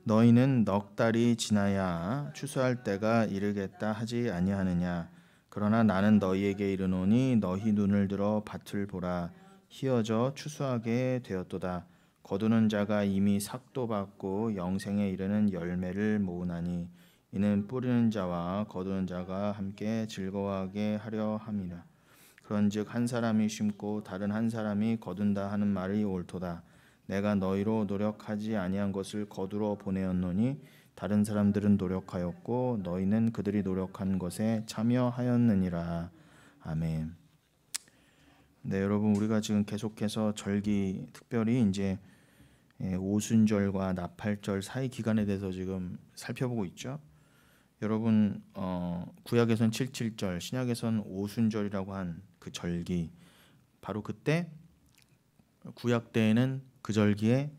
너희는 넉 달이 지나야 추수할 때가 이르겠다 하지 아니하느냐. 그러나 나는 너희에게 이르노니 너희 눈을 들어 밭을 보라. 희어져 추수하게 되었도다. 거두는 자가 이미 삭도 받고 영생에 이르는 열매를 모으나니 이는 뿌리는 자와 거두는 자가 함께 즐거워하게 하려 함이라. 그런즉 한 사람이 심고 다른 한 사람이 거둔다 하는 말이 옳도다. 내가 너희로 노력하지 아니한 것을 거두러 보내었노니 다른 사람들은 노력하였고 너희는 그들이 노력한 것에 참여하였느니라. 아멘. 네, 여러분, 우리가 지금 계속해서 절기, 특별히 이제 오순절과 나팔절 사이 기간에 대해서 지금 살펴보고 있죠. 여러분, 구약에선 77절, 신약에선 오순절이라고 한 그 절기, 바로 그때 구약 때에는 그 절기에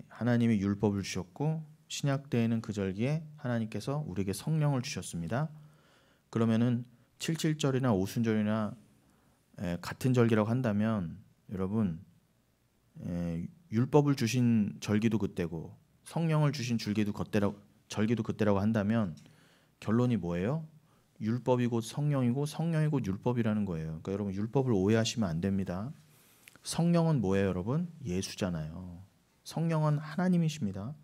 하나님이 율법을 주셨고, 신약 때에는 그 절기에 하나님께서 우리에게 성령을 주셨습니다. 그러면은 77절이나 오순절이나 같은 절기라고 한다면 여러분, 율법을 주신 절기도 그때고 성령을 주신 절기도 그때라고 한다면 결론이 뭐예요? 율법이 곧 성령이고 성령이 곧 율법이라는 거예요. 그러니까 여러분, 율법을 오해하시면 안 됩니다. 성령은 뭐예요, 여러분? 예수잖아요. 성령은 하나님이십니다.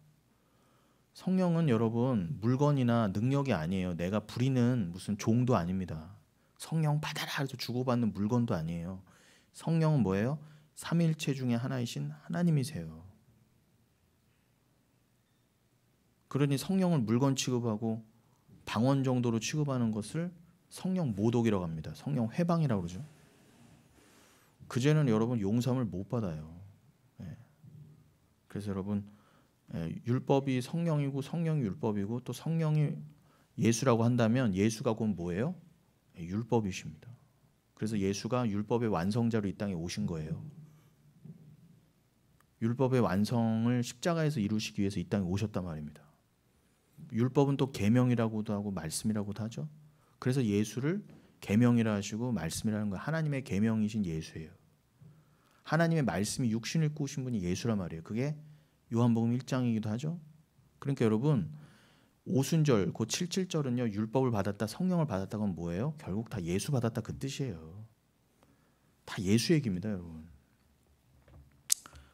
성령은 여러분 물건이나 능력이 아니에요. 내가 부리는 무슨 종도 아닙니다. 성령 받아라 해서 주고받는 물건도 아니에요. 성령은 뭐예요? 삼위일체 중에 하나이신 하나님이세요. 그러니 성령을 물건 취급하고 방언 정도로 취급하는 것을 성령 모독이라고 합니다. 성령 회방이라고 그러죠. 그제는 여러분 용서함을 못 받아요. 그래서 여러분, 율법이 성령이고 성령이 율법이고 또 성령이 예수라고 한다면 예수가 곧 뭐예요? 율법이십니다. 그래서 예수가 율법의 완성자로 이 땅에 오신 거예요. 율법의 완성을 십자가에서 이루시기 위해서 이 땅에 오셨단 말입니다. 율법은 또 계명이라고도 하고 말씀이라고도 하죠. 그래서 예수를 계명이라 하시고 말씀이라는 거, 하나님의 계명이신 예수예요. 하나님의 말씀이 육신을 입고 오신 분이 예수란 말이에요. 그게 요한복음 1장이기도 하죠. 그러니까 여러분, 오순절, 곧 77절은요, 율법을 받았다, 성령을 받았다가 뭐예요? 결국 다 예수 받았다 그 뜻이에요. 다 예수 얘기입니다, 여러분.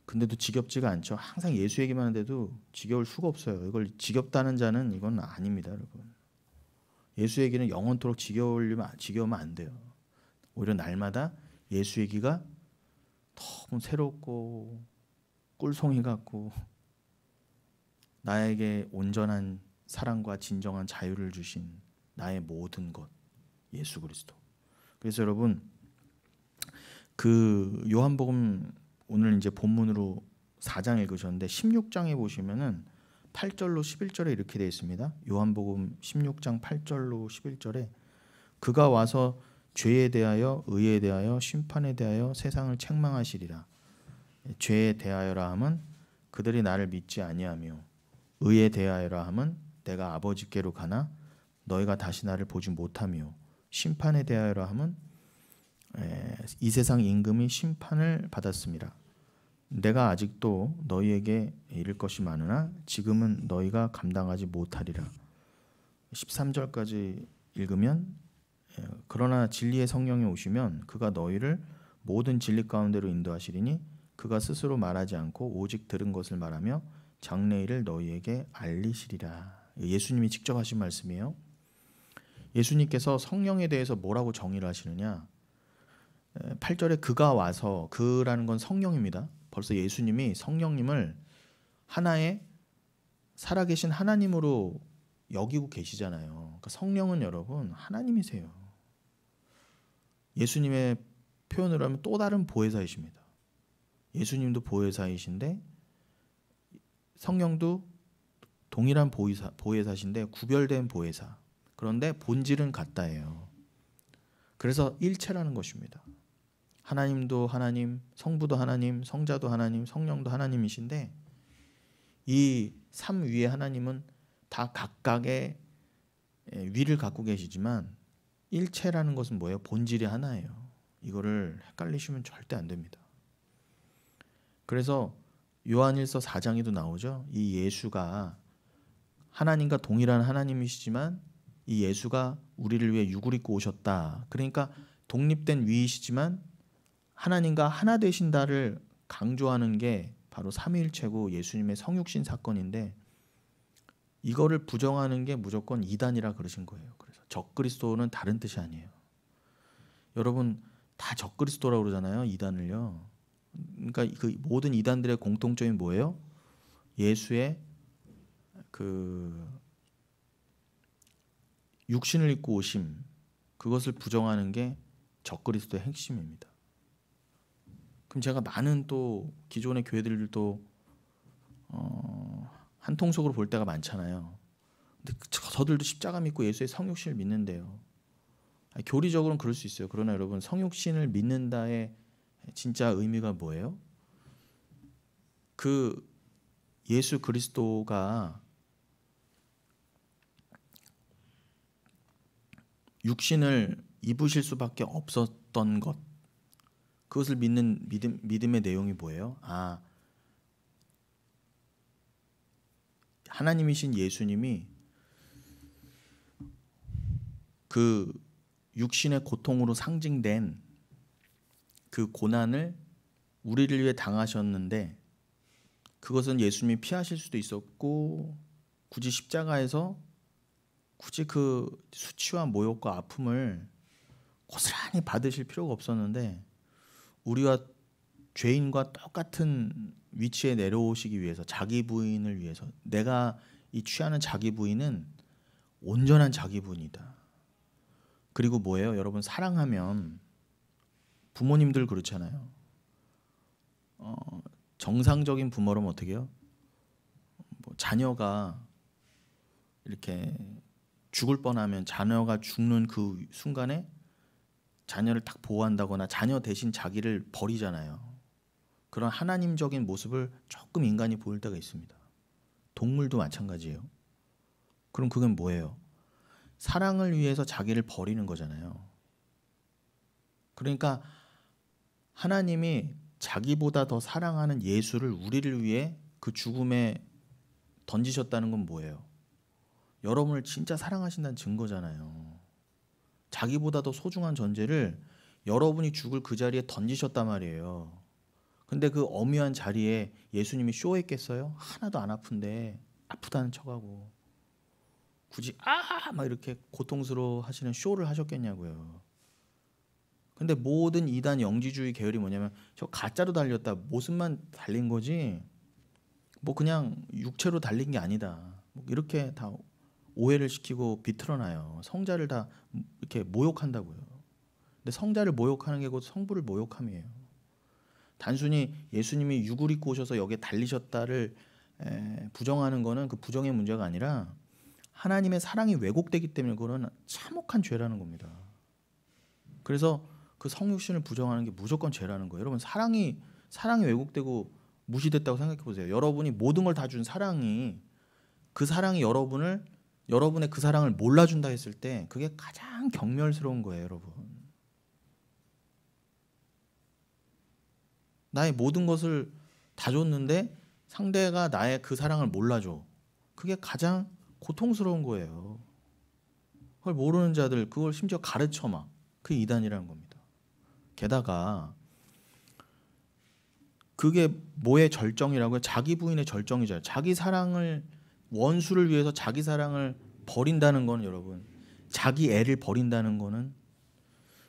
근데도 지겹지가 않죠. 항상 예수 얘기만 하는데도 지겨울 수가 없어요. 이걸 지겹다는 자는 이건 아닙니다, 여러분. 예수 얘기는 영원토록 지겨우면 안 돼요. 오히려 날마다 예수 얘기가 너무 새롭고 꿀송이 같고 나에게 온전한 사랑과 진정한 자유를 주신 나의 모든 것, 예수 그리스도. 그래서 여러분, 그 요한복음 오늘 이제 본문으로 4장 읽으셨는데 16장에 보시면은 8절로 11절에 이렇게 되어 있습니다. 요한복음 16장 8절로 11절에 그가 와서 죄에 대하여 의에 대하여 심판에 대하여 세상을 책망하시리라. 죄에 대하여라 함은 그들이 나를 믿지 아니하며 의에 대하여라 함은 내가 아버지께로 가나 너희가 다시 나를 보지 못하며 심판에 대하여라 함은 이 세상 임금이 심판을 받았습니다. 내가 아직도 너희에게 이를 것이 많으나 지금은 너희가 감당하지 못하리라. 13절까지 읽으면 그러나 진리의 성령이 오시면 그가 너희를 모든 진리 가운데로 인도하시리니 그가 스스로 말하지 않고 오직 들은 것을 말하며 장래일을 너희에게 알리시리라. 예수님이 직접 하신 말씀이에요. 예수님께서 성령에 대해서 뭐라고 정의를 하시느냐? 8절에 그가 와서, 그라는 건 성령입니다. 벌써 예수님이 성령님을 하나의 살아계신 하나님으로 여기고 계시잖아요. 그러니까 성령은 여러분 하나님이세요. 예수님의 표현으로 하면 또 다른 보혜사이십니다. 예수님도 보혜사이신데 성령도 동일한 보혜사신데 구별된 보혜사. 그런데 본질은 같다예요. 그래서 일체라는 것입니다. 하나님도 하나님, 성부도 하나님, 성자도 하나님, 성령도 하나님이신데 이 삼위의 하나님은 다 각각의 위를 갖고 계시지만 일체라는 것은 뭐예요? 본질이 하나예요. 이거를 헷갈리시면 절대 안 됩니다. 그래서 요한일서 4장에도 나오죠. 이 예수가 하나님과 동일한 하나님이시지만 이 예수가 우리를 위해 육을 입고 오셨다. 그러니까 독립된 위이시지만 하나님과 하나 되신다를 강조하는 게 바로 삼위일체고 예수님의 성육신 사건인데, 이거를 부정하는 게 무조건 이단이라 그러신 거예요. 그래서 적그리스도는 다른 뜻이 아니에요. 여러분 다 적그리스도라고 그러잖아요, 이단을요. 그러니까 그 모든 이단들의 공통점이 뭐예요? 예수의 그 육신을 입고 오심, 그것을 부정하는 게 적그리스도의 핵심입니다. 그럼 제가 많은 또 기존의 교회들도 한 통속으로 볼 때가 많잖아요. 근데 저들도 십자가 믿고 예수의 성육신을 믿는데요. 교리적으로는 그럴 수 있어요. 그러나 여러분, 성육신을 믿는다의 진짜 의미가 뭐예요? 그 예수 그리스도가 육신을 입으실 수밖에 없었던 것, 그것을 믿는 믿음의 내용이 뭐예요? 하나님이신 예수님이 그 육신의 고통으로 상징된 그 고난을 우리를 위해 당하셨는데, 그것은 예수님이 피하실 수도 있었고, 굳이 십자가에서 굳이 그 수치와 모욕과 아픔을 고스란히 받으실 필요가 없었는데, 우리와 죄인과 똑같은 위치에 내려오시기 위해서, 자기 부인을 위해서, 내가 이 취하는 자기 부인은 온전한 자기 부인이다. 그리고 뭐예요? 여러분, 사랑하면 부모님들 그렇잖아요. 정상적인 부모라면 어떻게 해요? 뭐 자녀가 이렇게 죽을 뻔하면 자녀가 죽는 그 순간에 자녀를 딱 보호한다거나 자녀 대신 자기를 버리잖아요. 그런 하나님적인 모습을 조금 인간이 보일 때가 있습니다. 동물도 마찬가지예요. 그럼 그건 뭐예요? 사랑을 위해서 자기를 버리는 거잖아요. 그러니까 하나님이 자기보다 더 사랑하는 예수를 우리를 위해 그 죽음에 던지셨다는 건 뭐예요? 여러분을 진짜 사랑하신다는 증거잖아요. 자기보다 더 소중한 존재를 여러분이 죽을 그 자리에 던지셨단 말이에요. 근데 그 엄연한 자리에 예수님이 쇼했겠어요? 하나도 안 아픈데 아프다는 척하고 굳이 막 이렇게 고통스러워 하시는 쇼를 하셨겠냐고요. 근데 모든 이단 영지주의 계열이 뭐냐면, 저 가짜로 달렸다, 모습만 달린 거지 뭐 그냥 육체로 달린 게 아니다, 뭐 이렇게 다 오해를 시키고 비틀어놔요. 성자를 다 이렇게 모욕한다고요. 근데 성자를 모욕하는 게 곧 성부를 모욕함이에요. 단순히 예수님이 육을 입고 오셔서 여기에 달리셨다를 부정하는 거는 그 부정의 문제가 아니라 하나님의 사랑이 왜곡되기 때문에 그거는 참혹한 죄라는 겁니다. 그래서 그 성육신을 부정하는 게 무조건 죄라는 거예요. 여러분, 사랑이 왜곡되고 무시됐다고 생각해 보세요. 여러분이 모든 걸 다 준 사랑이, 그 사랑이 여러분의 그 사랑을 몰라준다 했을 때 그게 가장 경멸스러운 거예요, 여러분. 나의 모든 것을 다 줬는데 상대가 나의 그 사랑을 몰라줘. 그게 가장 고통스러운 거예요. 그걸 모르는 자들, 그걸 심지어 가르쳐 막. 그게 이단이라는 겁니다. 게다가 그게 뭐의 절정이라고요? 자기 부인의 절정이죠. 자기 사랑을, 원수를 위해서 자기 사랑을 버린다는 거는, 여러분, 자기 애를 버린다는 거는,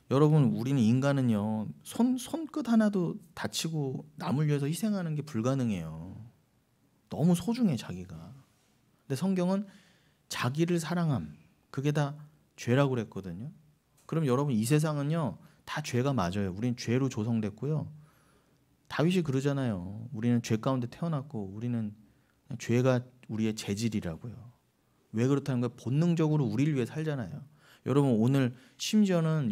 여러분, 우리는 인간은요, 손끝 하나도 다치고 남을 위해서 희생하는 게 불가능해요. 너무 소중해, 자기가. 근데 성경은 자기를 사랑함, 그게 다 죄라고 그랬거든요. 그럼 여러분, 이 세상은요 다 죄가 맞아요. 우리는 죄로 조성됐고요. 다윗이 그러잖아요. 우리는 죄 가운데 태어났고 우리는 죄가 우리의 재질이라고요. 왜 그렇다는 거예요? 본능적으로 우리를 위해 살잖아요. 여러분, 오늘 심지어는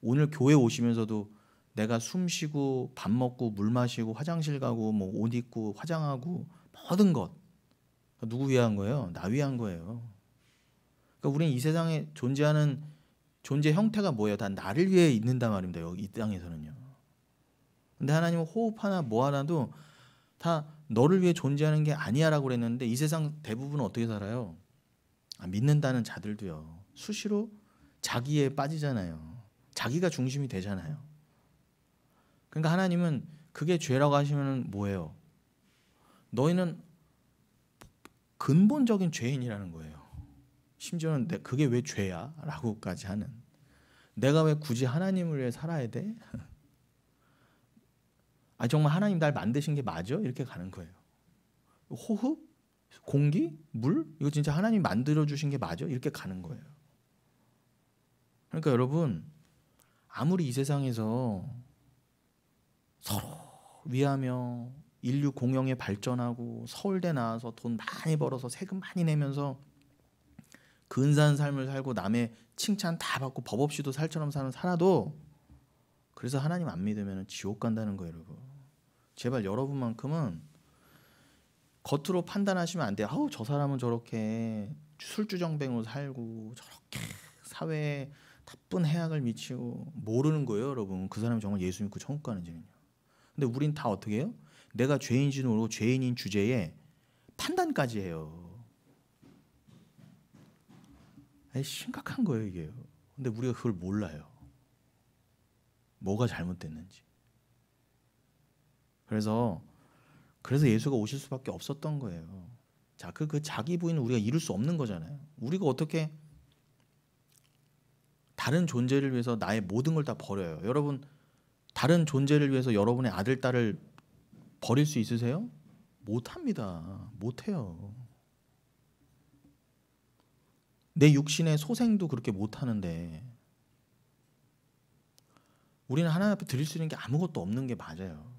오늘 교회 오시면서도 내가 숨 쉬고 밥 먹고 물 마시고 화장실 가고 뭐 옷 입고 화장하고 모든 것 누구 위한 거예요? 나 위한 거예요. 그러니까 우리는 이 세상에 존재하는 존재 형태가 뭐예요? 다 나를 위해 있는단 말입니다. 여기 이 땅에서는요. 근데 하나님은 호흡 하나 뭐 하나도 다 너를 위해 존재하는 게 아니야라고 그랬는데 이 세상 대부분은 어떻게 살아요? 믿는다는 자들도요. 수시로 자기에 빠지잖아요. 자기가 중심이 되잖아요. 그러니까 하나님은 그게 죄라고 하시면 뭐예요? 너희는 근본적인 죄인이라는 거예요. 심지어는 그게 왜 죄야? 라고까지 하는. 내가 왜 굳이 하나님을 위해 살아야 돼? 정말 하나님 날 만드신 게 맞아? 이렇게 가는 거예요. 호흡? 공기? 물? 이거 진짜 하나님 만들어주신 게 맞아? 이렇게 가는 거예요. 그러니까 여러분, 아무리 이 세상에서 서로 위하며 인류 공영에 발전하고 서울대 나와서 돈 많이 벌어서 세금 많이 내면서 근사한 삶을 살고 남의 칭찬 다 받고 법 없이도 살처럼 살아도 그래서 하나님 안 믿으면 지옥 간다는 거예요, 여러분. 제발 여러분만큼은 겉으로 판단하시면 안 돼요. 저 사람은 저렇게 술주정뱅으로 살고 저렇게 사회에 나쁜 해악을 미치고 모르는 거예요, 여러분. 그 사람이 정말 예수 믿고 천국 가는지는요. 근데 우린 다 어떻게 해요? 내가 죄인인지도 모르고 죄인인 주제에 판단까지 해요. 심각한 거예요, 이게. 근데 우리가 그걸 몰라요. 뭐가 잘못됐는지. 그래서 예수가 오실 수밖에 없었던 거예요. 자, 그 자기 부인은 우리가 이룰 수 없는 거잖아요. 우리가 어떻게 다른 존재를 위해서 나의 모든 걸 다 버려요. 여러분, 다른 존재를 위해서 여러분의 아들, 딸을 버릴 수 있으세요? 못합니다. 못해요. 내 육신의 소생도 그렇게 못하는데 우리는 하나님 앞에 드릴 수 있는 게 아무것도 없는 게 맞아요.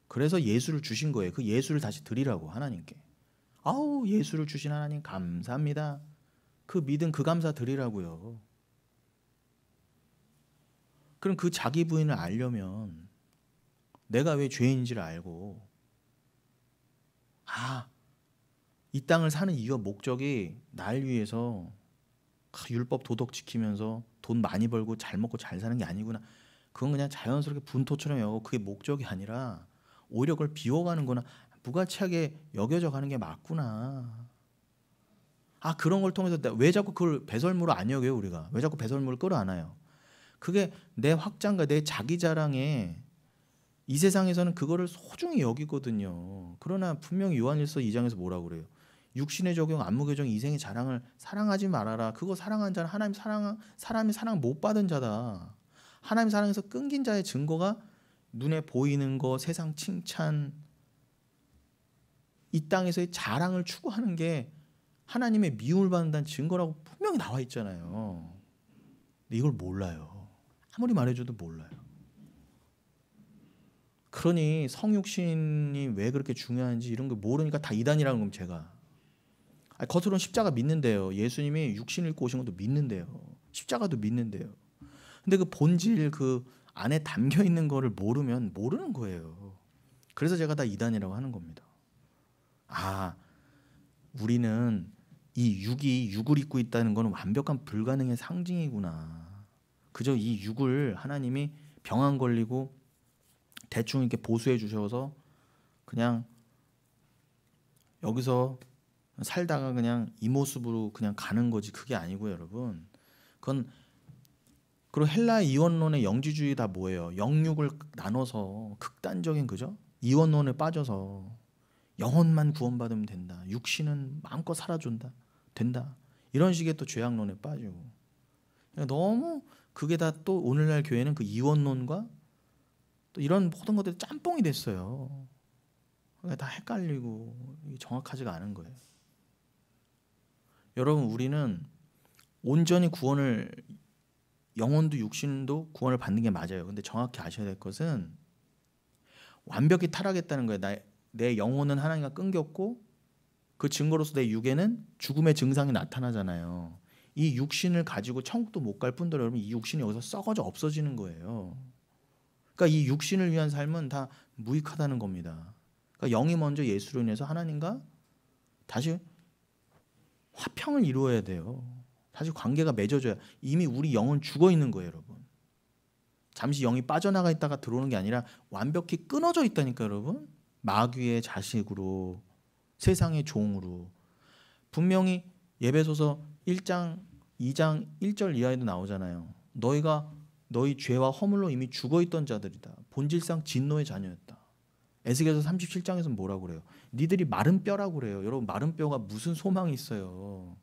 그래서 예수를 주신 거예요. 그 예수를 다시 드리라고 하나님께. 예수를 주신 하나님 감사합니다. 그 믿음, 그 감사 드리라고요. 그럼 그 자기 부인을 알려면 내가 왜 죄인인지를 알고 이 땅을 사는 이유와 목적이 날 위해서 율법 도덕 지키면서 돈 많이 벌고 잘 먹고 잘 사는 게 아니구나. 그건 그냥 자연스럽게 분토처럼 여기고 그게 목적이 아니라 오히려 그걸 비워가는 거나 무가치하게 여겨져 가는 게 맞구나. 그런 걸 통해서 왜 자꾸 그걸 배설물로 안 여겨요, 우리가? 왜 자꾸 배설물을 끌어안아요? 그게 내 확장과 내 자기 자랑에 이 세상에서는 그거를 소중히 여기거든요. 그러나 분명히 요한일서 2장에서 뭐라고 그래요? 육신의 적용, 안무교정, 이생의 자랑을 사랑하지 말아라. 그거 사랑한 자는 사람이 사랑 못 받은 자다. 하나님 사랑에서 끊긴 자의 증거가 눈에 보이는 거, 세상 칭찬, 이 땅에서의 자랑을 추구하는 게 하나님의 미움을 받는다는 증거라고 분명히 나와 있잖아요. 근데 이걸 몰라요. 아무리 말해줘도 몰라요. 그러니 성육신이 왜 그렇게 중요한지 이런 거 모르니까 다 이단이라는 겁니다. 제가. 겉으로는 십자가 믿는데요. 예수님이 육신을 입고 오신 것도 믿는데요. 십자가도 믿는데요. 근데 그 본질, 그 안에 담겨 있는 거를 모르면 모르는 거예요. 그래서 제가 다 이단이라고 하는 겁니다. 우리는 이 육이 육을 입고 있다는 건 완벽한 불가능의 상징이구나. 그저 이 육을 하나님이 병 안 걸리고 대충 이렇게 보수해 주셔서 그냥 여기서 살다가 그냥 이 모습으로 그냥 가는 거지. 그게 아니고요, 여러분. 그리고 헬라 이원론의 영지주의 다 뭐예요? 영육을 나눠서 극단적인, 그죠? 이원론에 빠져서 영혼만 구원받으면 된다. 육신은 마음껏 살아준다. 된다. 이런 식의 또 죄악론에 빠지고. 그러니까 너무 그게 다 또 오늘날 교회는 그 이원론과 또 이런 모든 것들이 짬뽕이 됐어요. 그러니까 다 헷갈리고 정확하지가 않은 거예요. 여러분, 우리는 온전히 구원을, 영혼도 육신도 구원을 받는 게 맞아요. 근데 정확히 아셔야 될 것은 완벽히 타락했다는 거예요. 내 영혼은 하나님과 끊겼고 그 증거로서 내 육에는 죽음의 증상이 나타나잖아요. 이 육신을 가지고 천국도 못 갈 뿐더러 여러분, 이 육신이 여기서 썩어져 없어지는 거예요. 그러니까 이 육신을 위한 삶은 다 무익하다는 겁니다. 그러니까 영이 먼저 예수로 인해서 하나님과 다시 화평을 이루어야 돼요. 다시 관계가 맺어져야. 이미 우리 영은 죽어 있는 거예요, 여러분. 잠시 영이 빠져나가 있다가 들어오는 게 아니라 완벽히 끊어져 있다니까, 여러분. 마귀의 자식으로, 세상의 종으로. 분명히 에베소서 1장 2장 1절 이하에도 나오잖아요. 너희가 너희 죄와 허물로 이미 죽어있던 자들이다. 본질상 진노의 자녀였다. 에스겔서 37장에서는 뭐라고 그래요? 니들이 마른 뼈라고 그래요. 여러분, 마른 뼈가 무슨 소망이 있어요?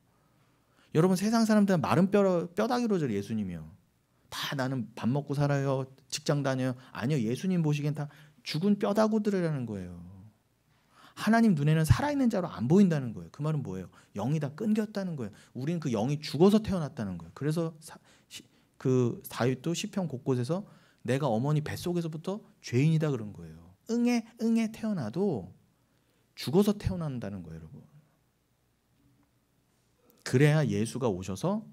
여러분, 세상 사람들은 마른 뼈다귀로 절 예수님이요. 다 나는 밥 먹고 살아요. 직장 다녀요. 아니요. 예수님 보시기엔 다 죽은 뼈다구들이라는 거예요. 하나님 눈에는 살아있는 자로 안 보인다는 거예요. 그 말은 뭐예요? 영이 다 끊겼다는 거예요. 우리는 그 영이 죽어서 태어났다는 거예요. 그래서 그 다윗도 시편 곳곳에서 내가 어머니 뱃속에서부터 죄인이다 그런 거예요. 응에 태어나도 죽어서 태어난다는 거예요, 여러분. 그래야 예수가 오셔서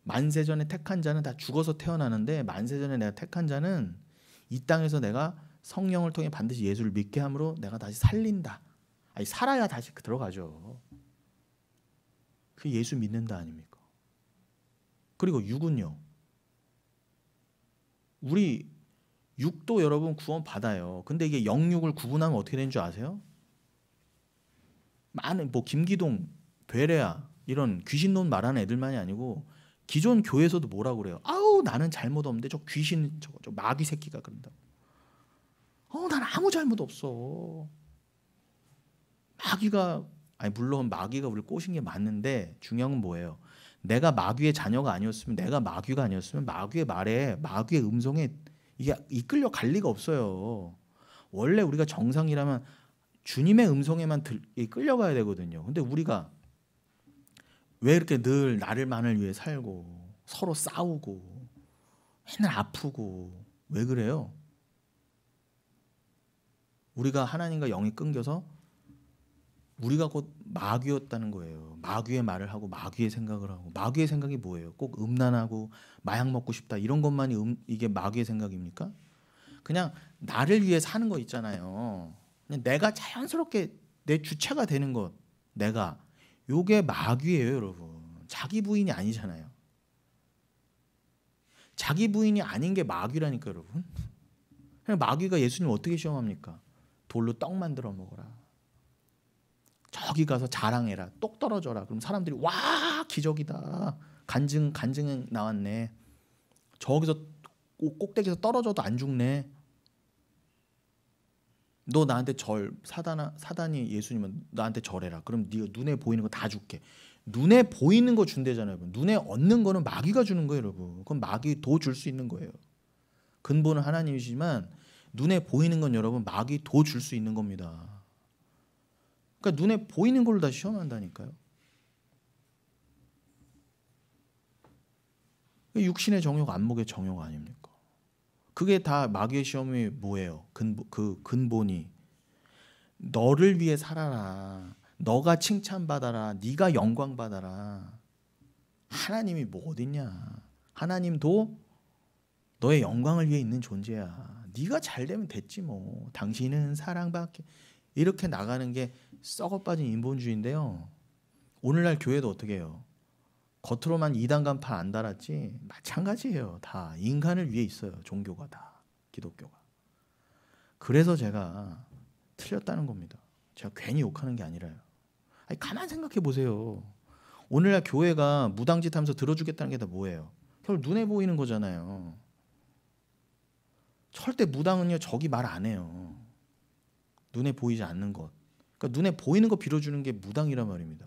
만세전에 택한 자는 다 죽어서 태어나는데, 만세전에 내가 택한 자는 이 땅에서 내가 성령을 통해 반드시 예수를 믿게 함으로 내가 다시 살린다. 아니, 살아야 다시 들어가죠. 그 예수 믿는다 아닙니까? 그리고 육은요. 우리 육도 여러분 구원 받아요. 근데 이게 영육을 구분하면 어떻게 되는 줄 아세요? 많은 뭐 김기동, 베레아 이런 귀신론 말하는 애들만이 아니고 기존 교회에서도 뭐라고 그래요? 아우 나는 잘못 없는데 저 귀신 저 마귀 새끼가 그런다고. 난 아무 잘못 없어. 마귀가 물론 마귀가 우리를 꼬신 게 맞는데 중요한 건 뭐예요? 내가 마귀의 자녀가 아니었으면, 내가 마귀가 아니었으면 마귀의 말에, 마귀의 음성에 이게 이끌려 갈 리가 없어요. 원래 우리가 정상이라면 주님의 음성에만 끌려가야 되거든요. 근데 우리가 왜 이렇게 늘 나를만을 위해 살고 서로 싸우고 맨날 아프고 왜 그래요? 우리가 하나님과 영이 끊겨서 우리가 곧 마귀였다는 거예요. 마귀의 말을 하고 마귀의 생각을 하고. 마귀의 생각이 뭐예요? 꼭 음란하고 마약 먹고 싶다 이런 것만이 이게 마귀의 생각입니까? 그냥 나를 위해 사는 거 있잖아요. 그냥 내가 자연스럽게 내 주체가 되는 것, 내가 요게 마귀예요, 여러분. 자기 부인이 아니잖아요. 자기 부인이 아닌 게 마귀라니까, 여러분. 그냥 마귀가 예수님 어떻게 시험합니까? 돌로 떡 만들어 먹어라. 저기 가서 자랑해라. 똑 떨어져라. 그럼 사람들이 와 기적이다. 간증 나왔네. 저기서 꼭대기에서 떨어져도 안 죽네. 너 나한테 사단이 예수님은 나한테 절해라. 그럼 네가 눈에 보이는 거 다 줄게. 눈에 보이는 거 준대잖아요. 여러분. 눈에 얻는 거는 마귀가 주는 거예요, 여러분. 그건 마귀 도 줄 수 있는 거예요. 근본은 하나님이시지만 눈에 보이는 건 여러분 마귀 도 줄 수 있는 겁니다. 그러니까 눈에 보이는 걸로 다 시험한다니까요. 육신의 정욕, 안목의 정욕 아닙니까? 그게 다 마귀의 시험이 뭐예요? 그 근본이 너를 위해 살아라. 너가 칭찬받아라. 네가 영광받아라. 하나님이 뭐 어딨냐. 하나님도 너의 영광을 위해 있는 존재야. 네가 잘 되면 됐지 뭐. 당신은 사랑받게. 이렇게 나가는 게 썩어빠진 인본주의인데요. 오늘날 교회도 어떻게 해요? 겉으로만 이단 간판 안 달았지 마찬가지예요. 다 인간을 위해 있어요. 종교가 다. 기독교가. 그래서 제가 틀렸다는 겁니다. 제가 괜히 욕하는 게 아니라요. 아니, 가만 생각해 보세요. 오늘날 교회가 무당짓 하면서 들어주겠다는 게 다 뭐예요? 결국 눈에 보이는 거잖아요. 절대 무당은요 저기 말 안 해요. 눈에 보이지 않는 것. 그러니까 눈에 보이는 거 빌어주는 게 무당이란 말입니다.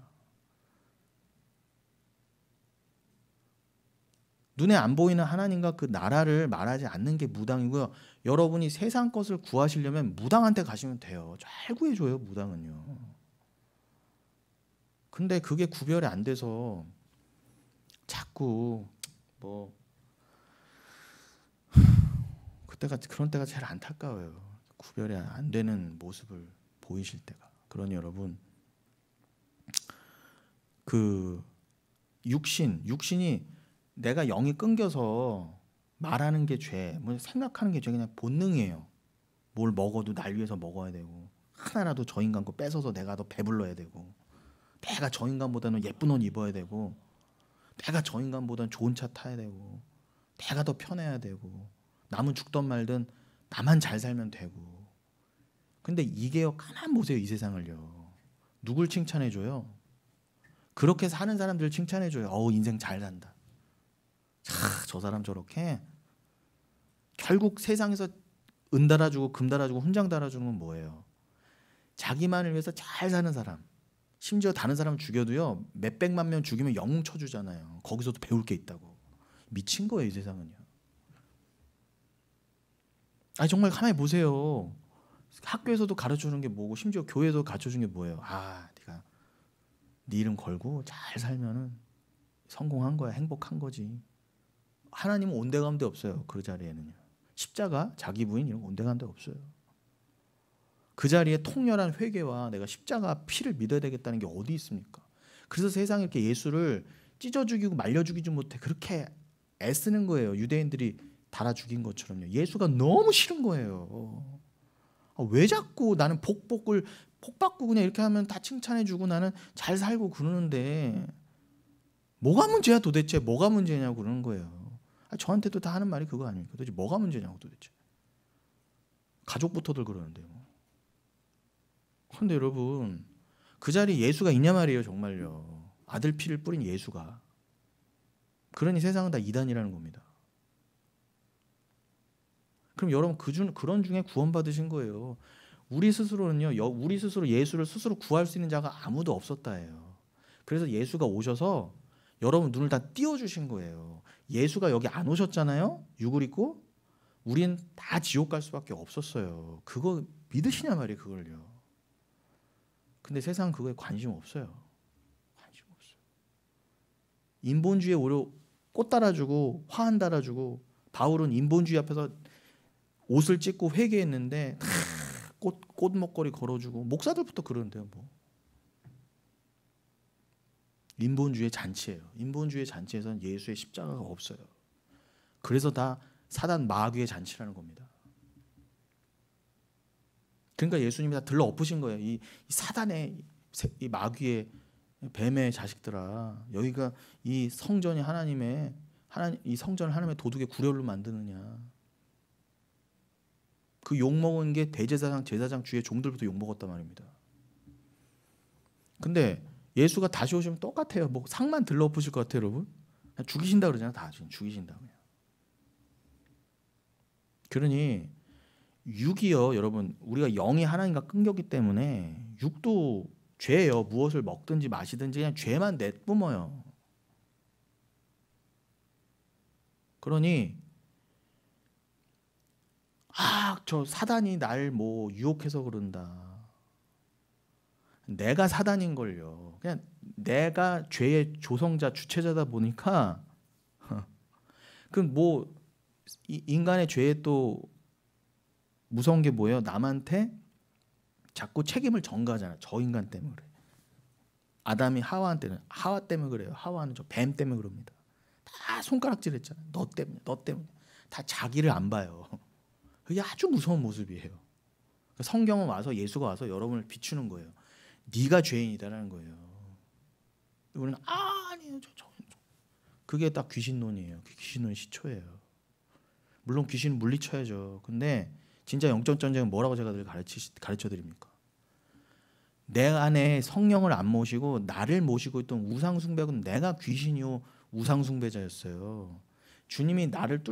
눈에 안 보이는 하나님과 그 나라를 말하지 않는 게 무당이고요. 여러분이 세상 것을 구하시려면 무당한테 가시면 돼요. 잘 구해줘요, 무당은요. 근데 그게 구별이 안 돼서 자꾸 뭐 그런 때가 제일 안타까워요. 구별이 안 되는 모습을 보이실 때가. 그러니 여러분 그 육신이 내가 영이 끊겨서 말하는 게 죄, 뭐 생각하는 게 죄, 그냥 본능이에요. 뭘 먹어도 날 위해서 먹어야 되고 하나라도 저 인간 거 뺏어서 내가 더 배불러야 되고 내가 저 인간보다는 예쁜 옷 입어야 되고 내가 저 인간보다는 좋은 차 타야 되고 내가 더 편해야 되고 남은 죽던 말든 나만 잘 살면 되고 근데 이게요, 가만 보세요. 이 세상을요. 누굴 칭찬해줘요? 그렇게 사는 사람들을 칭찬해줘요. 인생 잘 산다. 저 사람 저렇게. 결국 세상에서 은 달아주고 금 달아주고 훈장 달아주는 건 뭐예요? 자기만을 위해서 잘 사는 사람. 심지어 다른 사람 죽여도요, 몇백만 명 죽이면 영웅 쳐주잖아요. 거기서도 배울 게 있다고. 미친 거예요, 이 세상은요. 정말 가만히 보세요. 학교에서도 가르쳐주는 게 뭐고, 심지어 교회에서 가르쳐주는 게 뭐예요? 네가 네 이름 걸고 잘 살면은 성공한 거야, 행복한 거지. 하나님은 온데간데 없어요. 그 자리에는요. 십자가, 자기 부인 이런 거 온데간데 없어요. 그 자리에 통렬한 회개와 내가 십자가 피를 믿어야 되겠다는 게 어디 있습니까? 그래서 세상에 이렇게 예수를 찢어 죽이고 말려 죽이지 못해 그렇게 애쓰는 거예요. 유대인들이 달아 죽인 것처럼요. 예수가 너무 싫은 거예요. 왜 자꾸 나는 복 받고 그냥 이렇게 하면 다 칭찬해주고 나는 잘 살고 그러는데 뭐가 문제야 도대체? 뭐가 문제냐고 그러는 거예요. 저한테도 다 하는 말이 그거 아닙니까? 도대체 뭐가 문제냐고 도대체. 가족부터들 그러는데요. 그런데 여러분, 그 자리에 예수가 있냐 말이에요. 정말요. 아들 피를 뿌린 예수가. 그러니 세상은 다 이단이라는 겁니다. 그럼 여러분 그런 중에 구원받으신 거예요. 우리 스스로는요. 우리 스스로 예수를 스스로 구할 수 있는 자가 아무도 없었다예요. 그래서 예수가 오셔서 여러분 눈을 다 띄워주신 거예요. 예수가 여기 안 오셨잖아요. 육을 입고. 우린 다 지옥 갈 수밖에 없었어요. 그거 믿으시냐 말이에요. 그걸요. 근데 세상은 그거에 관심 없어요. 관심 없어요. 인본주의에 오히려 꽃 달아주고 화환 달아주고, 바울은 인본주의 앞에서 옷을 찢고 회개했는데 꽃 먹거리 걸어주고, 목사들부터 그러는데요. 뭐 인본주의 잔치예요. 인본주의 잔치에서는 예수의 십자가가 없어요. 그래서 다 사단 마귀의 잔치라는 겁니다. 그러니까 예수님이 다 들러 엎으신 거예요. 이 사단의, 이 마귀의, 뱀의 자식들아, 여기가 이 성전이 이 성전을 하나님의 도둑의 구렬로 만드느냐. 그 욕먹은 게 대제사장, 제사장, 주의 종들부터 욕먹었단 말입니다. 근데 예수가 다시 오시면 똑같아요. 뭐 상만 들러 엎으실 것 같아요, 여러분. 그냥 죽이신다 그러잖아요. 다 죽이신다 그냥. 그러니 육이요, 여러분, 우리가 영이 하나님과 끊겼기 때문에 육도 죄예요. 무엇을 먹든지 마시든지 그냥 죄만 내뿜어요. 그러니 저 사단이 날 뭐 유혹해서 그런다. 내가 사단인 걸요. 그냥 내가 죄의 조성자, 주체자다 보니까 그 뭐 인간의 죄에 또 무서운 게 뭐예요? 남한테 자꾸 책임을 전가하잖아요. 저 인간 때문에 그래. 아담이 하와한테는 하와 때문에 그래요. 하와는 저 뱀 때문에 그럽니다. 다 손가락질했잖아요. 너 때문에, 너 때문에. 다 자기를 안 봐요. 그게 아주 무서운 모습이에요. 성경은 와서, 예수가 와서 여러분을 비추는 거예요. 네가 죄인이다라는 거예요. 우리는 아니에요. 그게 딱 귀신론이에요. 귀신론 시초예요. 물론 귀신은 물리쳐야죠. 근데 진짜 영적 전쟁은 뭐라고 제가 늘 가르쳐 드립니까? 내 안에 성령을 안 모시고 나를 모시고 있던 우상숭배는 내가 귀신이요 우상숭배자였어요. 주님이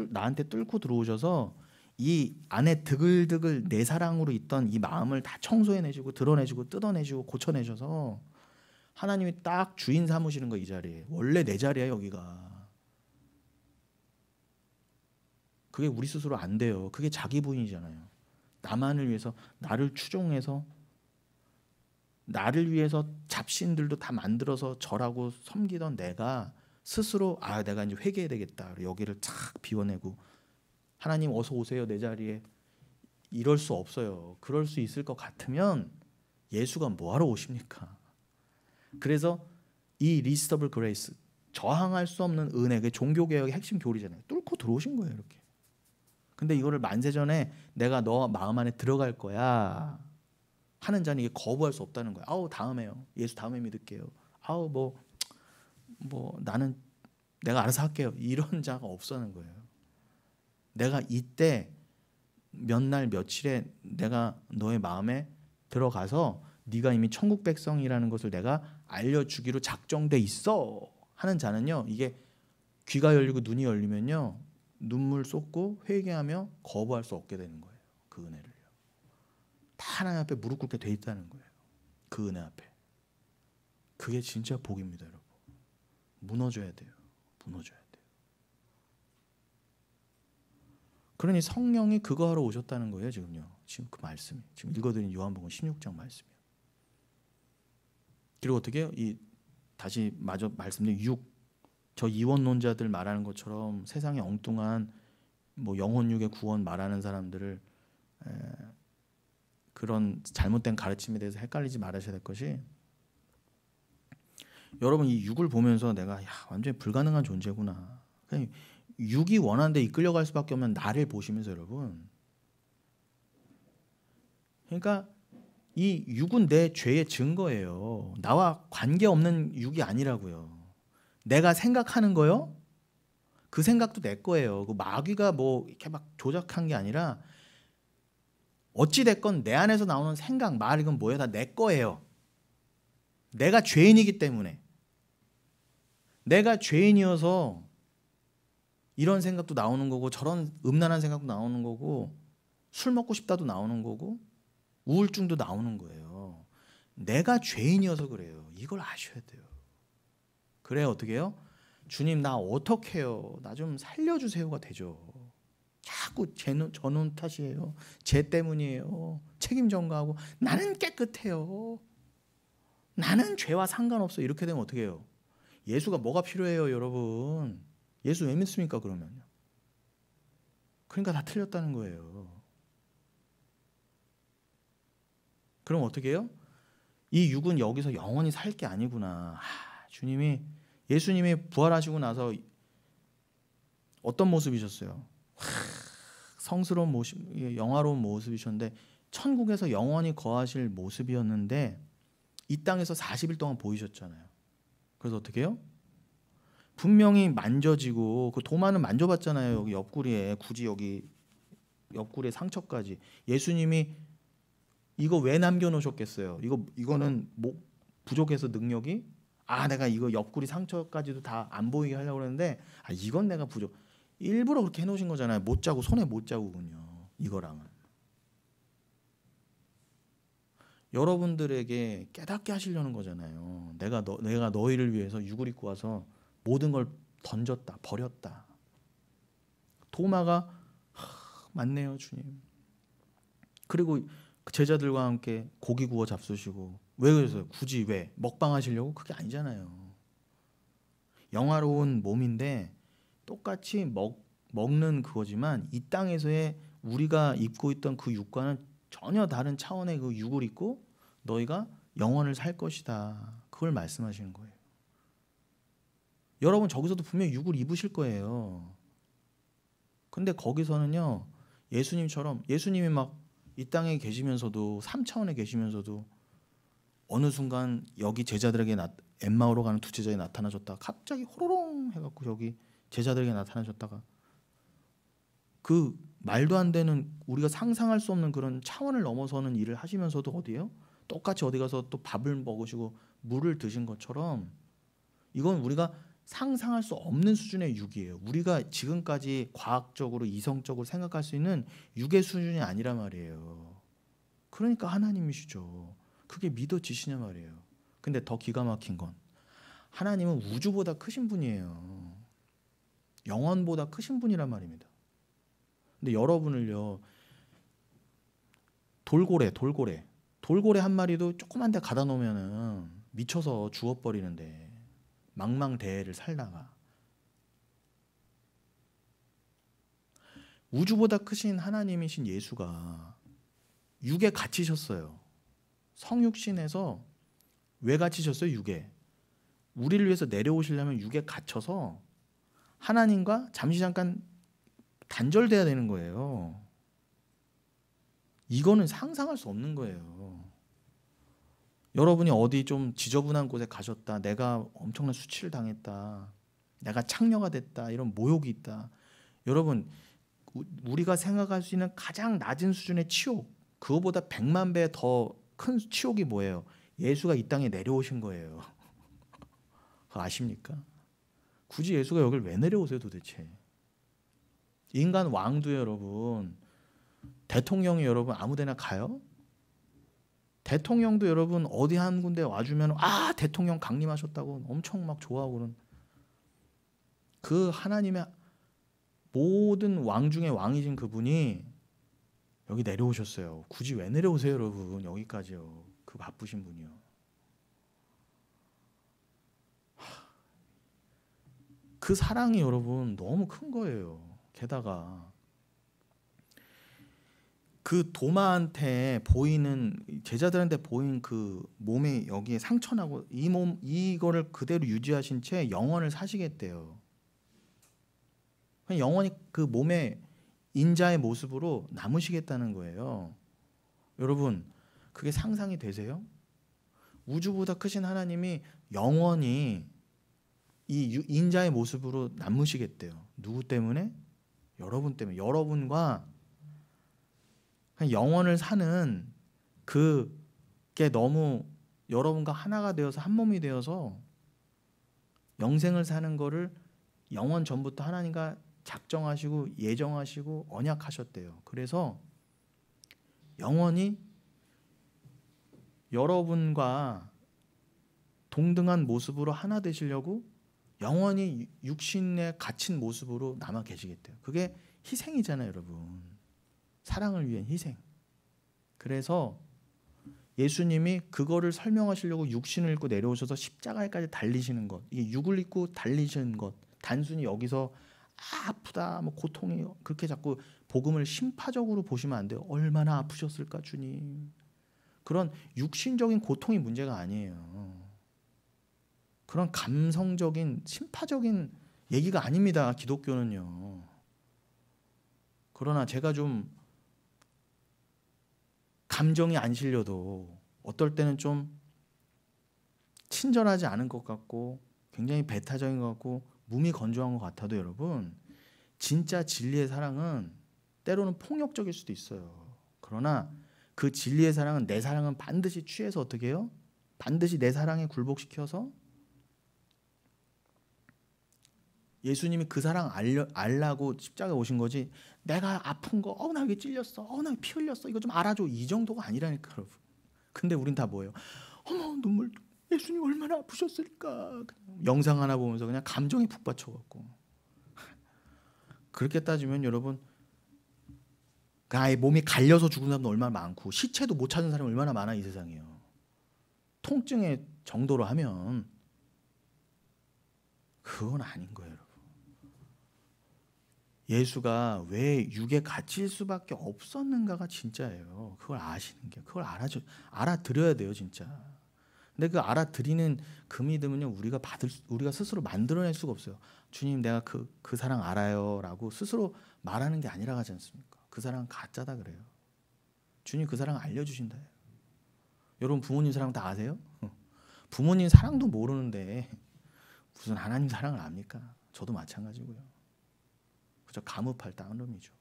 나한테 뚫고 들어오셔서 이 안에 드글드글 내 사랑으로 있던 이 마음을 다 청소해내시고 드러내시고 뜯어내시고 고쳐내셔서 하나님이 딱 주인 삼으시는 거. 이 자리에 원래 내 자리야 여기가. 그게 우리 스스로 안 돼요. 그게 자기 부인이잖아요. 나만을 위해서, 나를 추종해서, 나를 위해서 잡신들도 다 만들어서 절하고 섬기던 내가 스스로 내가 이제 회개해야 되겠다. 여기를 착 비워내고 하나님 어서 오세요 내 자리에. 이럴 수 없어요. 그럴 수 있을 것 같으면 예수가 뭐하러 오십니까? 그래서 이 리스터블 그레이스, 저항할 수 없는 은혜, 그 종교개혁의 핵심 교리잖아요. 뚫고 들어오신 거예요 이렇게. 근데 이거를 만세전에 내가 너 마음 안에 들어갈 거야 하는 자는 이게 거부할 수 없다는 거예요. 다음에요. 예수 다음에 믿을게요. 뭐 나는 내가 알아서 할게요. 이런 자가 없다는 거예요. 내가 이때 몇 날 며칠에 내가 너의 마음에 들어가서 네가 이미 천국 백성이라는 것을 내가 알려주기로 작정돼 있어 하는 자는요, 이게 귀가 열리고 눈이 열리면요, 눈물 쏟고 회개하며 거부할 수 없게 되는 거예요. 그 은혜를요. 다 하나님 앞에 무릎 꿇게 돼 있다는 거예요. 그 은혜 앞에. 그게 진짜 복입니다, 여러분. 무너져야 돼요. 무너져야 돼요. 그러니 성령이 그거 하러 오셨다는 거예요, 지금요. 지금 그 말씀이. 지금 읽어드린 요한복음 16장 말씀이요. 그리고 어떻게 해요? 다시 마저 말씀드린 저 이원론자들 말하는 것처럼 세상에 엉뚱한 뭐 영혼육의 구원 말하는 사람들을 그런 잘못된 가르침에 대해서 헷갈리지 말아셔야 될 것이, 여러분 이 육을 보면서 내가 완전히 불가능한 존재구나. 육이 원하는 데 이끌려갈 수밖에 없는 나를 보시면서 여러분, 그러니까 이 육은 내 죄의 증거예요. 나와 관계없는 육이 아니라고요. 내가 생각하는 거요? 그 생각도 내 거예요. 그 마귀가 뭐 이렇게 막 조작한 게 아니라 어찌 됐건 내 안에서 나오는 생각, 말, 이건 뭐예요? 다 내 거예요. 내가 죄인이기 때문에. 내가 죄인이어서 이런 생각도 나오는 거고, 저런 음란한 생각도 나오는 거고, 술 먹고 싶다도 나오는 거고, 우울증도 나오는 거예요. 내가 죄인이어서 그래요. 이걸 아셔야 돼요. 그래야 어떻게 해요? 주님 나 어떡해요? 나 좀 살려주세요가 되죠. 자꾸 저놈 탓이에요. 쟤 때문이에요. 책임 전가하고 나는 깨끗해요. 나는 죄와 상관없어. 이렇게 되면 어떻게 해요? 예수가 뭐가 필요해요, 여러분? 예수 왜 믿습니까, 그러면요? 그러니까 다 틀렸다는 거예요. 그럼 어떻게 해요? 이 육은 여기서 영원히 살 게 아니구나. 예수님이 부활하시고 나서 어떤 모습이셨어요? 성스러운 모습, 영화로운 모습이셨는데 천국에서 영원히 거하실 모습이었는데 이 땅에서 40일 동안 보이셨잖아요. 그래서 어떻게 해요? 분명히 만져지고, 그 도마는 만져봤잖아요. 여기 옆구리에, 굳이 여기 옆구리에 상처까지. 예수님이 이거 왜 남겨놓으셨겠어요? 이거는 뭐 부족해서 능력이, 내가 이거 옆구리 상처까지도 다 안 보이게 하려고 그러는데 이건 내가 부족. 일부러 그렇게 해놓으신 거잖아요. 못 자고, 손에 못 자고군요. 이거랑은. 여러분들에게 깨닫게 하시려는 거잖아요. 내가 너희를 위해서 육을 입고 와서 모든 걸 던졌다, 버렸다. 도마가 맞네요, 주님. 그리고 제자들과 함께 고기 구워 잡수시고, 왜 그래서요? 굳이 왜? 먹방 하시려고? 그게 아니잖아요. 영화로운 몸인데 똑같이 먹는 그거지만 이 땅에서의 우리가 입고 있던 그 육과는 전혀 다른 차원의 그 육을 입고 너희가 영원을 살 것이다. 그걸 말씀하시는 거예요. 여러분 저기서도 분명히 육을 입으실 거예요. 근데 거기서는요, 예수님처럼, 예수님이 막 이 땅에 계시면서도, 3차원에 계시면서도 어느 순간 여기 제자들에게 엠마오로 가는 두 제자에 나타나셨다가 갑자기 호로롱 해갖고 여기 제자들에게 나타나셨다가, 그 말도 안 되는, 우리가 상상할 수 없는 그런 차원을 넘어서는 일을 하시면서도 어디에요? 똑같이 어디 가서 또 밥을 먹으시고 물을 드신 것처럼, 이건 우리가 상상할 수 없는 수준의 육이에요. 우리가 지금까지 과학적으로 이성적으로 생각할 수 있는 육의 수준이 아니란 말이에요. 그러니까 하나님이시죠. 그게 믿어지시냐 말이에요. 근데 더 기가 막힌 건, 하나님은 우주보다 크신 분이에요. 영원보다 크신 분이란 말입니다. 근데 여러분을요, 돌고래 한 마리도 조그만 데 가다 놓으면은 미쳐서 죽어버리는데, 망망대해를 살다가 우주보다 크신 하나님이신 예수가 육에 갇히셨어요. 성육신에서 왜 갇히셨어요? 육에. 우리를 위해서 내려오시려면 육에 갇혀서 하나님과 잠시 잠깐 단절돼야 되는 거예요. 이거는 상상할 수 없는 거예요. 여러분이 어디 좀 지저분한 곳에 가셨다, 내가 엄청난 수치를 당했다, 내가 창녀가 됐다, 이런 모욕이 있다. 여러분, 우리가 생각할 수 있는 가장 낮은 수준의 치욕, 그거보다 100만 배 더 큰 치욕이 뭐예요? 예수가 이 땅에 내려오신 거예요. 그거 아십니까? 굳이 예수가 여길 왜 내려오세요 도대체? 인간 왕도 여러분, 대통령이 여러분 아무데나 가요? 대통령도 여러분 어디 한 군데 와주면 대통령 강림하셨다고 엄청 막 좋아하고는, 그 하나님의 모든 왕 중에 왕이신 그분이 여기 내려오셨어요. 굳이 왜 내려오세요 여러분? 여기까지요. 그 바쁘신 분이요. 그 사랑이 여러분 너무 큰 거예요. 게다가 그 도마한테 보이는, 제자들한테 보인 그 몸에 여기에 상처나고 이 몸 이거를 그대로 유지하신 채 영원을 사시겠대요. 영원히 그 몸에 인자의 모습으로 남으시겠다는 거예요. 여러분, 그게 상상이 되세요? 우주보다 크신 하나님이 영원히 이 인자의 모습으로 남으시겠대요. 누구 때문에? 여러분 때문에. 여러분과 영원을 사는 그게 너무 여러분과 하나가 되어서 한 몸이 되어서 영생을 사는 거를 영원 전부터 하나님과 작정하시고 예정하시고 언약하셨대요. 그래서 영원히 여러분과 동등한 모습으로 하나 되시려고 영원히 육신에 갇힌 모습으로 남아 계시겠대요. 그게 희생이잖아요, 여러분. 사랑을 위한 희생. 그래서 예수님이 그거를 설명하시려고 육신을 입고 내려오셔서 십자가에까지 달리시는 것, 이게 육을 입고 달리시는 것, 단순히 여기서 아프다, 뭐 고통이, 그렇게 자꾸 복음을 심파적으로 보시면 안 돼요. 얼마나 아프셨을까 주님. 그런 육신적인 고통이 문제가 아니에요. 그런 감성적인 심파적인 얘기가 아닙니다. 기독교는요. 그러나 제가 좀 감정이 안 실려도 어떨 때는 좀 친절하지 않은 것 같고 굉장히 배타적인 것 같고 몸이 건조한 것 같아도 여러분, 진짜 진리의 사랑은 때로는 폭력적일 수도 있어요. 그러나 그 진리의 사랑은, 내 사랑은 반드시 취해서 어떻게 해요? 반드시 내 사랑에 굴복시켜서 예수님이 그 사랑 알라고 십자가에 오신 거지, 내가 아픈 거, 나 왜 찔렸어, 나 피 흘렸어, 이거 좀 알아줘, 이 정도가 아니라니까 여러분. 근데 우린 다 뭐예요? 어머 눈물, 예수님 얼마나 아프셨을까. 영상 하나 보면서 그냥 감정이 푹 받쳐갖고. 그렇게 따지면 여러분, 아예 몸이 갈려서 죽은 사람도 얼마나 많고 시체도 못 찾은 사람이 얼마나 많아 이 세상이에요. 통증의 정도로 하면 그건 아닌 거예요, 여러분. 예수가 왜 육에 갇힐 수밖에 없었는가가 진짜예요. 그걸 아시는 게, 그걸 알아들어야 돼요, 진짜. 근데 그 알아들이는 그 믿음은요, 우리가 스스로 만들어낼 수가 없어요. 주님, 내가 그 사랑 알아요라고 스스로 말하는 게 아니라 하지 않습니까? 그 사랑은 가짜다 그래요. 주님 그 사랑 알려주신다. 여러분 부모님 사랑 다 아세요? 부모님 사랑도 모르는데 무슨 하나님 사랑을 압니까? 저도 마찬가지고요. 그저 가무팔 따름이죠.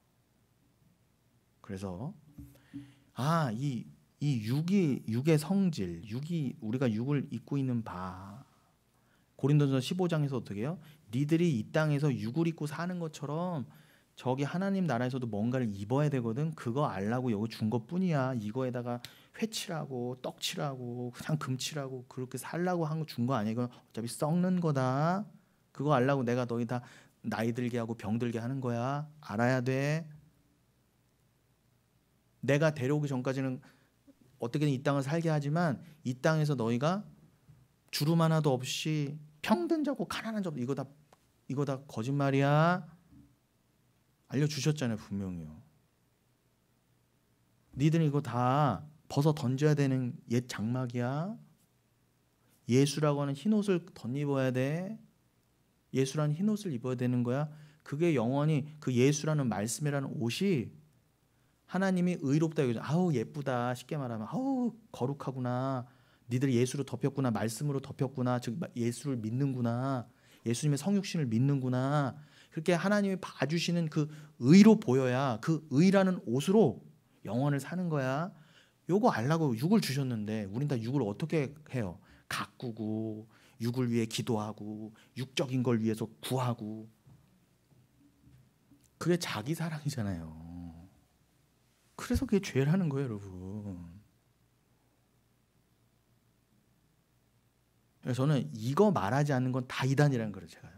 그래서 이 육의 성질, 우리가 육을 입고 있는 바, 고린도전서 15장에서 어떻게 해요? 니들이 이 땅에서 육을 입고 사는 것처럼 저기 하나님 나라에서도 뭔가를 입어야 되거든. 그거 알라고 여기 준 것뿐이야. 이거에다가 회칠하고 떡칠하고 그냥 금칠하고 그렇게 살라고 한 거 준 거 아니야. 이건 어차피 썩는 거다. 그거 알라고 내가 너희 다 나이 들게 하고 병 들게 하는 거야. 알아야 돼. 내가 데려오기 전까지는 어떻게든 이 땅을 살게 하지만 이 땅에서 너희가 주름 하나도 없이 병든 자고 가난한 자, 이거 다 거짓말이야. 알려주셨잖아요, 분명히요. 니들은 이거 다 벗어 던져야 되는 옛 장막이야. 예수라고 하는 흰옷을 덧입어야 돼. 예수라는 흰옷을 입어야 되는 거야. 그게 영원히 그 예수라는 말씀이라는 옷이 하나님이 의롭다, 아우 예쁘다, 쉽게 말하면 아우 거룩하구나, 니들 예수로 덮였구나, 말씀으로 덮였구나, 즉 예수를 믿는구나, 예수님의 성육신을 믿는구나. 그렇게 하나님이 봐주시는 그 의로 보여야 그 의라는 옷으로 영원을 사는 거야. 요거 알라고 육을 주셨는데 우린 다 육을 어떻게 해요? 가꾸고 육을 위해 기도하고 육적인 걸 위해서 구하고. 그게 자기 사랑이잖아요. 그래서 그게 죄라는 거예요, 여러분. 그래서 저는 이거 말하지 않는 건 다 이단이라는 거예요, 제가요.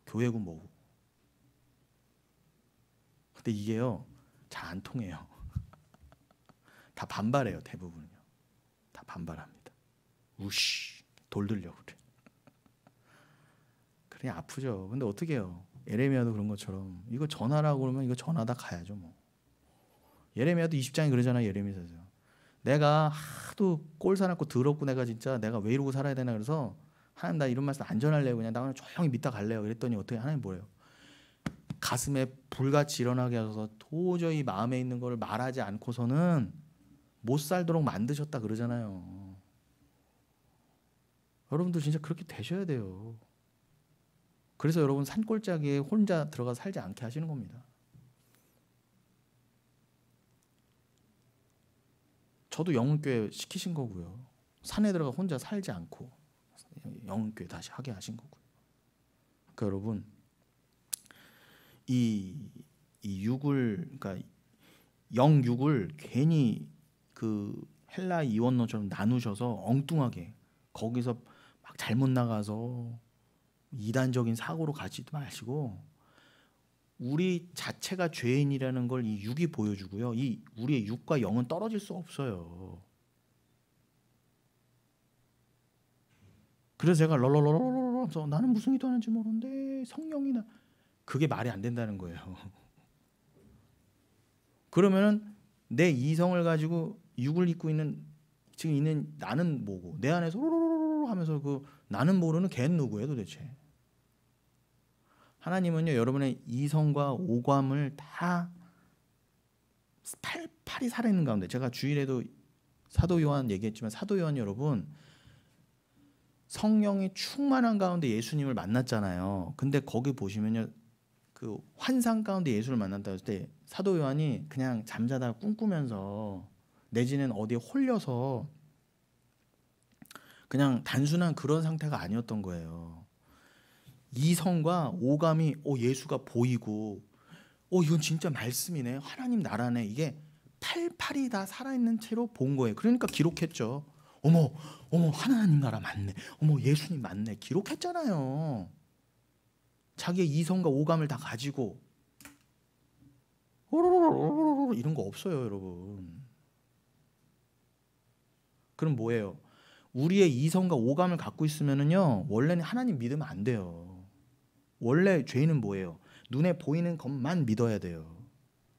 교회고 뭐고. 근데 이게요, 잘 안 통해요. 다 반발해요, 대부분은요. 다 반발합니다. 우씨, 돌들려고 그래. 그래, 아프죠. 근데 어떻게 해요? 예레미야도 그런 것처럼 이거 전하라고 그러면 이거 전하다 가야죠, 뭐. 예레미야도 20장에 그러잖아요, 예레미야에서. 내가 하도 꼴사납고 더럽고 내가 진짜 내가 왜 이러고 살아야 되나 그래서 하나님 나 이런 말씀 안 전할래요. 그냥 나 그냥 조용히 믿다 갈래요. 그랬더니 어떻게 하나님 뭐래요? 가슴에 불같이 일어나게 하셔서 도저히 마음에 있는 거를 말하지 않고서는 못 살도록 만드셨다 그러잖아요. 여러분도 진짜 그렇게 되셔야 돼요. 그래서 여러분 산골짜기에 혼자 들어가 살지 않게 하시는 겁니다. 저도 영흥교회 시키신 거고요. 산에 들어가 혼자 살지 않고 영흥교회 다시 하게 하신 거고요. 그러니까 여러분 이 육을, 그러니까 영육을 괜히 그 헬라 이원론처럼 나누셔서 엉뚱하게 거기서 막 잘못 나가서 이단적인 사고로 가지도 마시고, 우리 자체가 죄인이라는 걸 이 육이 보여주고요. 이 우리의 육과 영은 떨어질 수 없어요. 그래서 제가 럴럴럴럴럴 하면서 나는 무슨 기도하는지 모르는데 성령이 나, 그게 말이 안 된다는 거예요. 그러면은 내 이성을 가지고 육을 입고 있는 지금 있는 나는 뭐고, 내 안에서 롤롤롤 하면서 그 나는 모르는 걔는 누구예요 도대체? 하나님은요, 여러분의 이성과 오감을 다 팔팔이 살아있는 가운데, 제가 주일에도 사도 요한 얘기했지만 사도 요한 여러분 성령이 충만한 가운데 예수님을 만났잖아요. 근데 거기 보시면요, 그 환상 가운데 예수를 만난다 했을 때 사도 요한이 그냥 잠자다가 꿈꾸면서 내지는 어디에 홀려서 그냥 단순한 그런 상태가 아니었던 거예요. 이성과 오감이 예수가 보이고 이건 진짜 말씀이네, 하나님 나라네, 이게 팔팔이 다 살아있는 채로 본 거예요. 그러니까 기록했죠. 어머 하나님 나라 맞네, 어머 예수님 맞네, 기록했잖아요. 자기의 이성과 오감을 다 가지고. 이런 거 없어요, 여러분. 그럼 뭐예요? 우리의 이성과 오감을 갖고 있으면은요, 원래는 하나님 믿으면 안 돼요. 원래 죄인은 뭐예요? 눈에 보이는 것만 믿어야 돼요.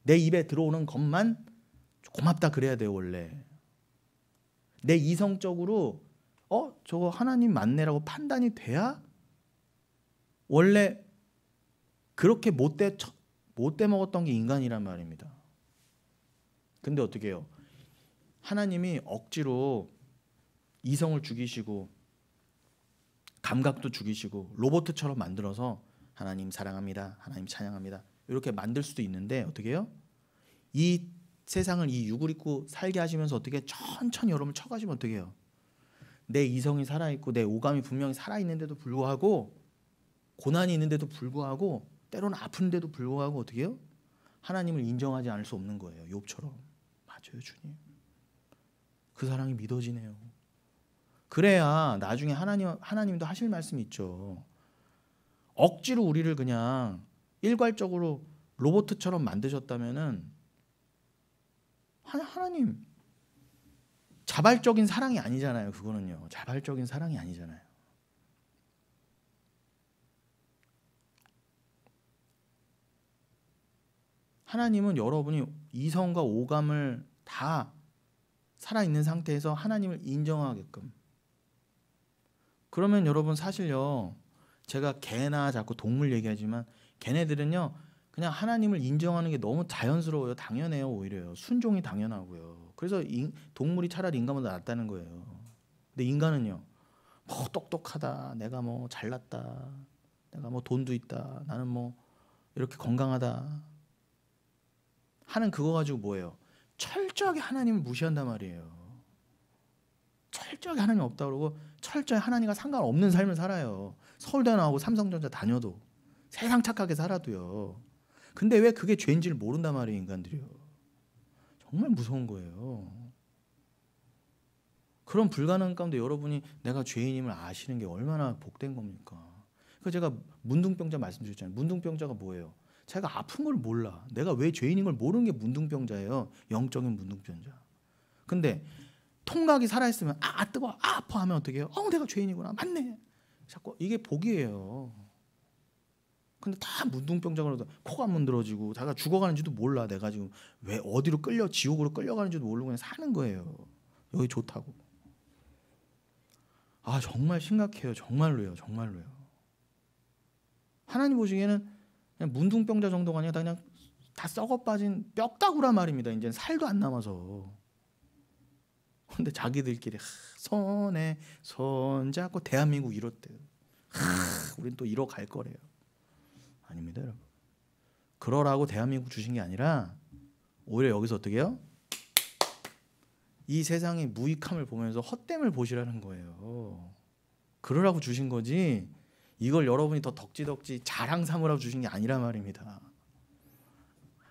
내 입에 들어오는 것만 고맙다 그래야 돼요. 원래 내 이성적으로 저거 하나님 맞네라고 판단이 돼야 원래 그렇게 못돼 먹었던 게 인간이란 말입니다. 근데 어떻게 해요? 하나님이 억지로 이성을 죽이시고 감각도 죽이시고 로봇처럼 만들어서 하나님 사랑합니다, 하나님 찬양합니다 이렇게 만들 수도 있는데, 어떻게 해요? 이 세상을 이 육을 입고 살게 하시면서 어떻게 천천히 여러분 쳐가시면 어떻게 해요? 내 이성이 살아있고 내 오감이 분명히 살아있는데도 불구하고, 고난이 있는데도 불구하고, 때로는 아픈데도 불구하고 어떻게 해요? 하나님을 인정하지 않을 수 없는 거예요. 욥처럼. 맞아요 주님, 그 사랑이 믿어지네요. 그래야 나중에 하나님도 하실 말씀이 있죠. 억지로 우리를 그냥 일괄적으로 로봇처럼 만드셨다면은 하나님 자발적인 사랑이 아니잖아요. 그거는요, 자발적인 사랑이 아니잖아요. 하나님은 여러분이 이성과 오감을 다 살아있는 상태에서 하나님을 인정하게끔. 그러면 여러분 사실요, 제가 개나 자꾸 동물 얘기하지만 걔네들은요 그냥 하나님을 인정하는 게 너무 자연스러워요. 당연해요. 오히려요, 순종이 당연하고요. 그래서 동물이 차라리 인간보다 낫다는 거예요. 근데 인간은요, 똑똑하다, 내가 잘났다, 내가 돈도 있다, 나는 이렇게 건강하다 하는 그거 가지고 뭐예요? 철저하게 하나님을 무시한단 말이에요. 철저하게 하나님 없다 그러고 철저히 하나님과 상관없는 삶을 살아요. 서울대 나오고 삼성전자 다녀도 세상 착하게 살아도요. 근데 왜 그게 죄인지를 모른단 말이에요, 인간들이요. 정말 무서운 거예요. 그런 불가능 가운데 여러분이 내가 죄인임을 아시는 게 얼마나 복된 겁니까? 그러니까 제가 문둥병자 말씀드렸잖아요. 문둥병자가 뭐예요? 자기가 아픈 걸 몰라. 내가 왜 죄인인 걸 모르는 게 문둥병자예요. 영적인 문둥병자. 근데 통각이 살아있으면 뜨거워, 아파 하면 어떻게 해요? 내가 죄인이구나. 맞네. 자꾸 이게 복이에요. 근데 다 문둥병자가 코가 안 문드러지고 자기가 죽어가는지도 몰라. 내가 지금 왜 어디로 지옥으로 끌려가는지도 모르고 그냥 사는 거예요. 여기 좋다고. 정말 심각해요. 정말로요. 정말로요. 하나님 보시기에는 그냥 문둥병자 정도가 아니라 그냥 다 썩어 빠진 뼈다구란 말입니다. 이제 살도 안 남아서. 근데 자기들끼리 손에 손 잡고 대한민국 이렇대요. 우린 또 이러 갈 거래요. 아닙니다, 여러분. 그러라고 대한민국 주신 게 아니라 오히려 여기서 어떻게 해요? 이 세상의 무익함을 보면서 헛됨을 보시라는 거예요. 그러라고 주신 거지 이걸 여러분이 더 덕지덕지 자랑 삼으라고 주신 게 아니란 말입니다.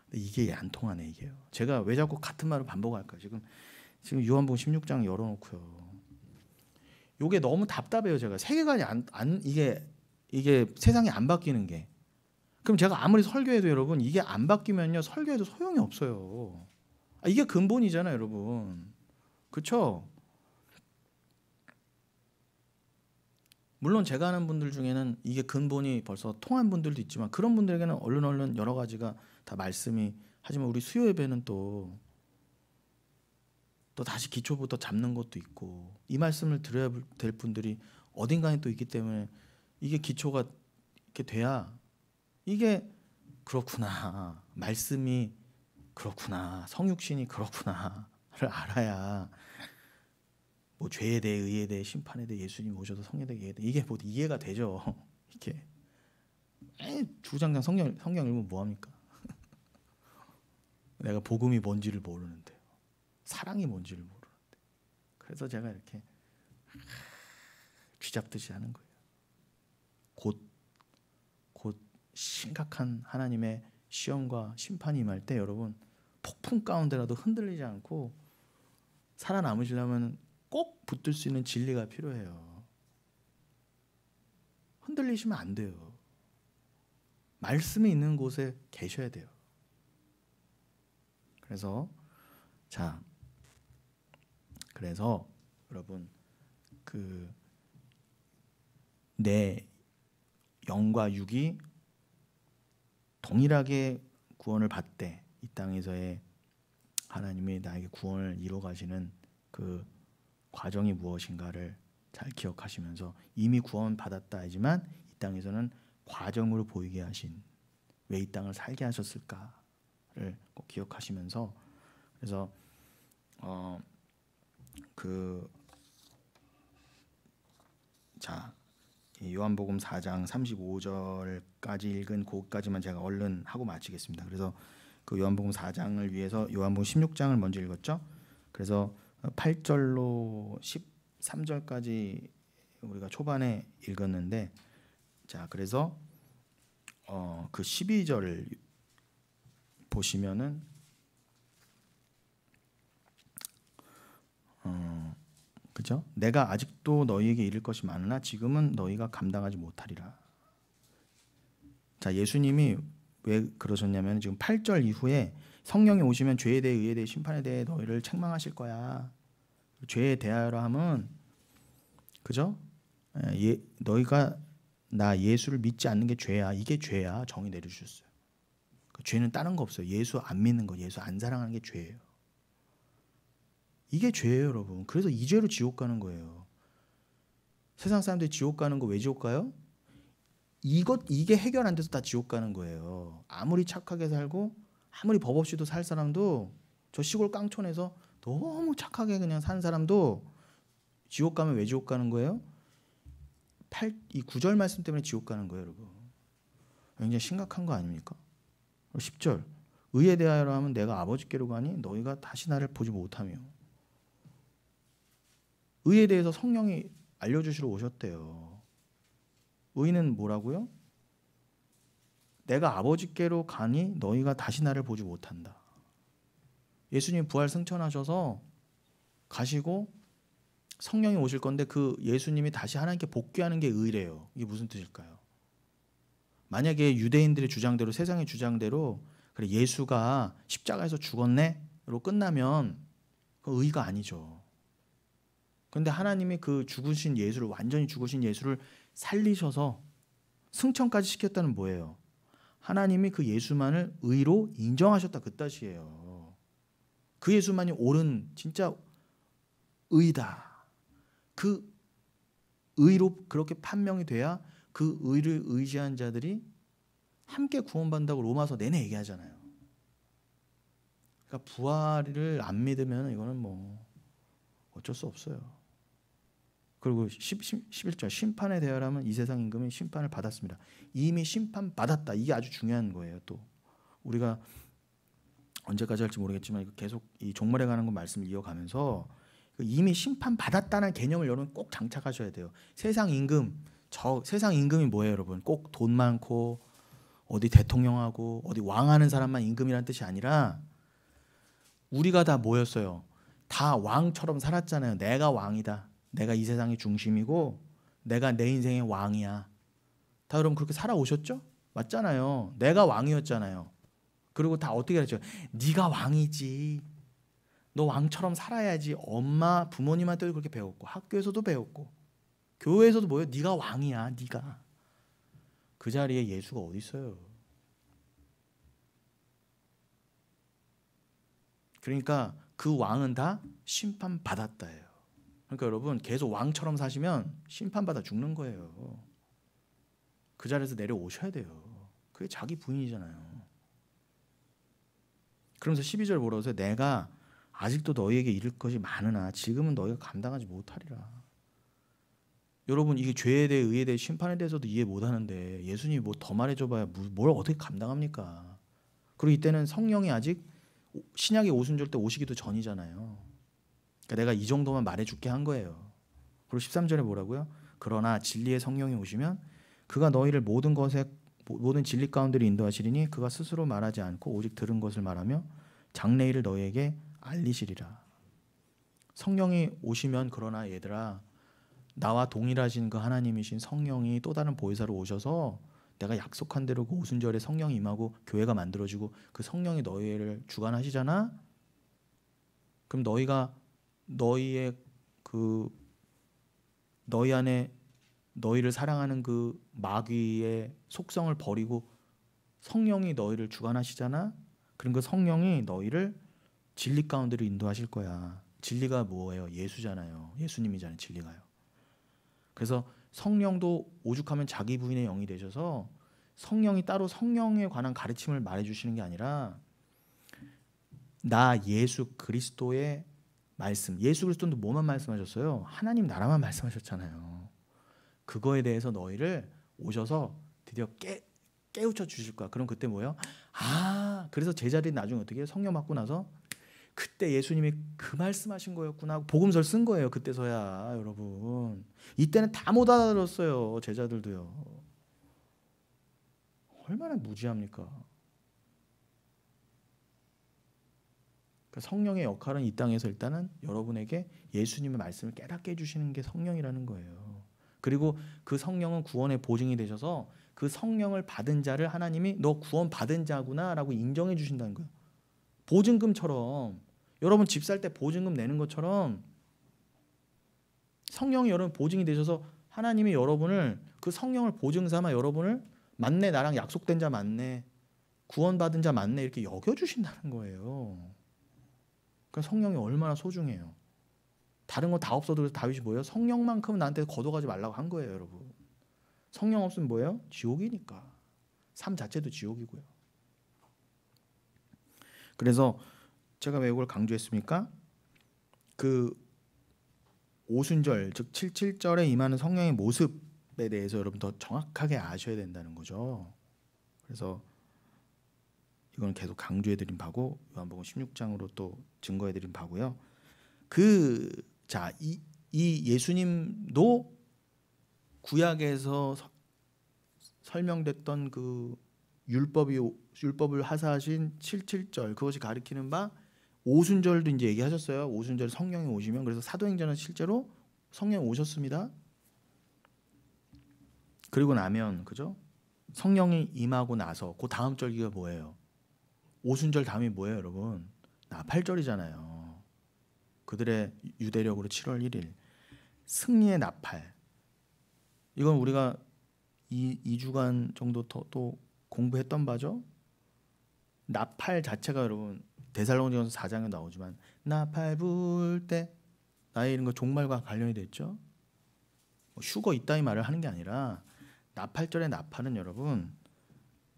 근데 이게 안 통하네 이게요. 제가 왜 자꾸 같은 말을 반복할까요? 지금 요한복음 16장 열어놓고요. 이게 너무 답답해요. 제가 세계관이 이게 세상이 안 바뀌는 게. 그럼 제가 아무리 설교해도 여러분 이게 안 바뀌면요 설교해도 소용이 없어요. 이게 근본이잖아요, 여러분. 그렇죠? 물론 제가 아는 분들 중에는 이게 근본이 벌써 통한 분들도 있지만 그런 분들에게는 얼른 여러 가지가 다 말씀이 하지만 우리 수요 예배는 또 다시 기초부터 잡는 것도 있고 이 말씀을 들어야 될 분들이 어딘가에 또 있기 때문에 이게 기초가 이렇게 돼야 이게 그렇구나 말씀이 그렇구나 성육신이 그렇구나를 알아야 뭐 죄에 대해 의에 대해 심판에 대해 예수님 오셔서 성에 대해 이게 뭐 이해가 되죠. 이렇게 주장장 성경 읽으면 뭐 합니까? 내가 복음이 뭔지를 모르는데 사랑이 뭔지를 모르는데 그래서 제가 이렇게 쥐잡듯이 하는 거예요. 곧 심각한 하나님의 시험과 심판이 임할 때 여러분 폭풍 가운데라도 흔들리지 않고 살아남으시려면 꼭 붙들 수 있는 진리가 필요해요. 흔들리시면 안 돼요. 말씀이 있는 곳에 계셔야 돼요. 그래서 여러분 내 영과 육이 동일하게 구원을 받되 이 땅에서의 하나님이 나에게 구원을 이루어 가시는 그 과정이 무엇인가를 잘 기억하시면서 이미 구원 받았다 하지만 이 땅에서는 과정으로 보이게 하신 왜 이 땅을 살게 하셨을까를 꼭 기억하시면서 그래서 이 요한복음 4장 35절까지 읽은 그것까지만 제가 얼른 하고 마치겠습니다. 그래서 그 요한복음 4장을 위해서 요한복음 16장을 먼저 읽었죠. 그래서 8절로 13절까지 우리가 초반에 읽었는데 그래서 그 12절을 보시면은 그죠? 내가 아직도 너희에게 이를 것이 많으나 지금은 너희가 감당하지 못하리라. 예수님이 왜 그러셨냐면 지금 8절 이후에 성령이 오시면 죄에 대해 의에 대해 심판에 대해 너희를 책망하실 거야. 죄에 대하여라 하면 그죠? 너희가 나 예수를 믿지 않는 게 죄야. 이게 죄야. 정의 내려주셨어요. 죄는 다른 거 없어요. 예수 안 믿는 거, 예수 안 사랑하는 게 죄예요. 이게 죄예요, 여러분. 그래서 이 죄로 지옥 가는 거예요. 세상 사람들이 지옥 가는 거 왜 지옥 가요? 이게 해결 안 돼서 다 지옥 가는 거예요. 아무리 착하게 살고 아무리 법 없이도 살 사람도 저 시골 깡촌에서 너무 착하게 그냥 사는 사람도 지옥 가면 왜 지옥 가는 거예요? 이 9절 말씀 때문에 지옥 가는 거예요, 여러분. 굉장히 심각한 거 아닙니까? 10절 의에 대하여 하면 내가 아버지께로 가니 너희가 다시 나를 보지 못하며. 의에 대해서 성령이 알려주시러 오셨대요. 의는 뭐라고요? 내가 아버지께로 가니 너희가 다시 나를 보지 못한다. 예수님 부활 승천하셔서 가시고 성령이 오실 건데 그 예수님이 다시 하나님께 복귀하는 게 의래요. 이게 무슨 뜻일까요? 만약에 유대인들의 주장대로, 세상의 주장대로 그래 예수가 십자가에서 죽었네로 끝나면 그 의가 아니죠. 그런데 하나님이 그 죽으신 예수를, 완전히 죽으신 예수를 살리셔서 승천까지 시켰다는 뭐예요? 하나님이 그 예수만을 의로 인정하셨다, 그 뜻이에요. 그 예수만이 옳은 진짜 의다. 그 의로 그렇게 판명이 돼야 그 의를 의지한 자들이 함께 구원받는다고 로마서 내내 얘기하잖아요. 그러니까 부활을 안 믿으면 이거는 뭐 어쩔 수 없어요. 그리고 11절 심판에 대하여라면 이 세상 임금이 심판을 받았습니다. 이미 심판받았다. 이게 아주 중요한 거예요. 또 우리가 언제까지 할지 모르겠지만 계속 이 종말에 관한 거 말씀을 이어가면서 이미 심판받았다는 개념을 여러분 꼭 장착하셔야 돼요. 세상 임금, 세상 임금이 뭐예요, 여러분? 꼭 돈 많고 어디 대통령하고 어디 왕하는 사람만 임금이라는 뜻이 아니라 우리가 다 뭐였어요? 다 왕처럼 살았잖아요. 내가 왕이다. 내가 이 세상의 중심이고 내가 내 인생의 왕이야. 다 여러분 그렇게 살아오셨죠? 맞잖아요. 내가 왕이었잖아요. 그리고 다 어떻게 했죠? 네가 왕이지. 너 왕처럼 살아야지. 엄마, 부모님한테도 그렇게 배웠고 학교에서도 배웠고 교회에서도 뭐예요? 네가 왕이야. 네가. 그 자리에 예수가 어디 있어요? 그러니까 그 왕은 다 심판받았다예요. 그러니까 여러분 계속 왕처럼 사시면 심판받아 죽는 거예요. 그 자리에서 내려오셔야 돼요. 그게 자기 부인이잖아요. 그러면서 12절 뭐라고 하세요? 내가 아직도 너희에게 이를 것이 많으나 지금은 너희가 감당하지 못하리라. 여러분 이게 죄에 대해 의에 대해 심판에 대해서도 이해 못하는데 예수님이 뭐 더 말해줘봐야 뭘 어떻게 감당합니까? 그리고 이때는 성령이 아직 신약의 오순절 때 오시기도 전이잖아요. 그러니까 내가 이 정도만 말해줄게 한 거예요. 그리고 13절에 뭐라고요? 그러나 진리의 성령이 오시면 그가 너희를 모든 진리 가운데로 인도하시리니 그가 스스로 말하지 않고 오직 들은 것을 말하며 장래일을 너희에게 알리시리라. 성령이 오시면 그러나 얘들아 나와 동일하신 그 하나님이신 성령이 또 다른 보혜사로 오셔서 내가 약속한 대로 그 오순절에 성령이 임하고 교회가 만들어지고 그 성령이 너희를 주관하시잖아. 그럼 너희가 너희 안에 너희를 사랑하는 그 마귀의 속성을 버리고 성령이 너희를 주관하시잖아. 그럼 그 성령이 너희를 진리 가운데로 인도하실 거야. 진리가 뭐예요? 예수잖아요. 예수님이잖아요. 진리가요. 그래서 성령도 오죽하면 자기 부인의 영이 되셔서 성령이 따로 성령에 관한 가르침을 말해주시는 게 아니라 나 예수 그리스도의 말씀, 예수 그리스도는 뭐만 말씀하셨어요? 하나님 나라만 말씀하셨잖아요. 그거에 대해서 너희를 오셔서 드디어 깨우쳐 주실 거야. 그럼 그때 뭐예요? 그래서 제자들이 나중에 어떻게 해요? 성령 받고 나서 그때 예수님이 그 말씀하신 거였구나 하고 복음서를 쓴 거예요. 그때서야 여러분. 이때는 다 못 알아들었어요. 제자들도요. 얼마나 무지합니까? 그러니까 성령의 역할은 이 땅에서 일단은 여러분에게 예수님의 말씀을 깨닫게 해주시는 게 성령이라는 거예요. 그리고 그 성령은 구원의 보증이 되셔서 그 성령을 받은 자를 하나님이 너 구원 받은 자구나 라고 인정해 주신다는 거예요. 보증금처럼 여러분 집 살 때 보증금 내는 것처럼 성령이 여러분 보증이 되셔서 하나님이 여러분을 그 성령을 보증 삼아 여러분을 맞네 나랑 약속된 자 맞네 구원받은 자 맞네 이렇게 여겨주신다는 거예요. 그러니까 성령이 얼마나 소중해요. 다른 거 다 없어도 다윗이 뭐예요? 성령만큼은 나한테 거둬가지 말라고 한 거예요. 여러분. 성령 없으면 뭐예요? 지옥이니까. 삶 자체도 지옥이고요. 그래서 제가 왜 이걸 강조했습니까? 그 오순절 즉 77절에 임하는 성령의 모습에 대해서 여러분 더 정확하게 아셔야 된다는 거죠. 그래서 이건 계속 강조해드린 바고 요한복음 16장으로 또 증거해드린 바고요. 이 예수님도 구약에서 설명됐던 그 율법을 하사하신 77절 그것이 가리키는 바 오순절도 이제 얘기하셨어요. 오순절 성령이 오시면 그래서 사도행전은 실제로 성령이 오셨습니다. 그리고 나면 그죠? 성령이 임하고 나서 그 다음 절기가 뭐예요? 오순절 다음이 뭐예요, 여러분? 나팔절이잖아요. 그들의 유대력으로 7월 1일 승리의 나팔. 이건 우리가 2주간 정도 또 공부했던 바죠. 나팔 자체가 여러분 데살로니가서 4장에 나오지만 나팔 불 때 나의 이런 거 종말과 관련이 됐죠. 휴거 있다 이 말을 하는 게 아니라 나팔절의 나팔은 여러분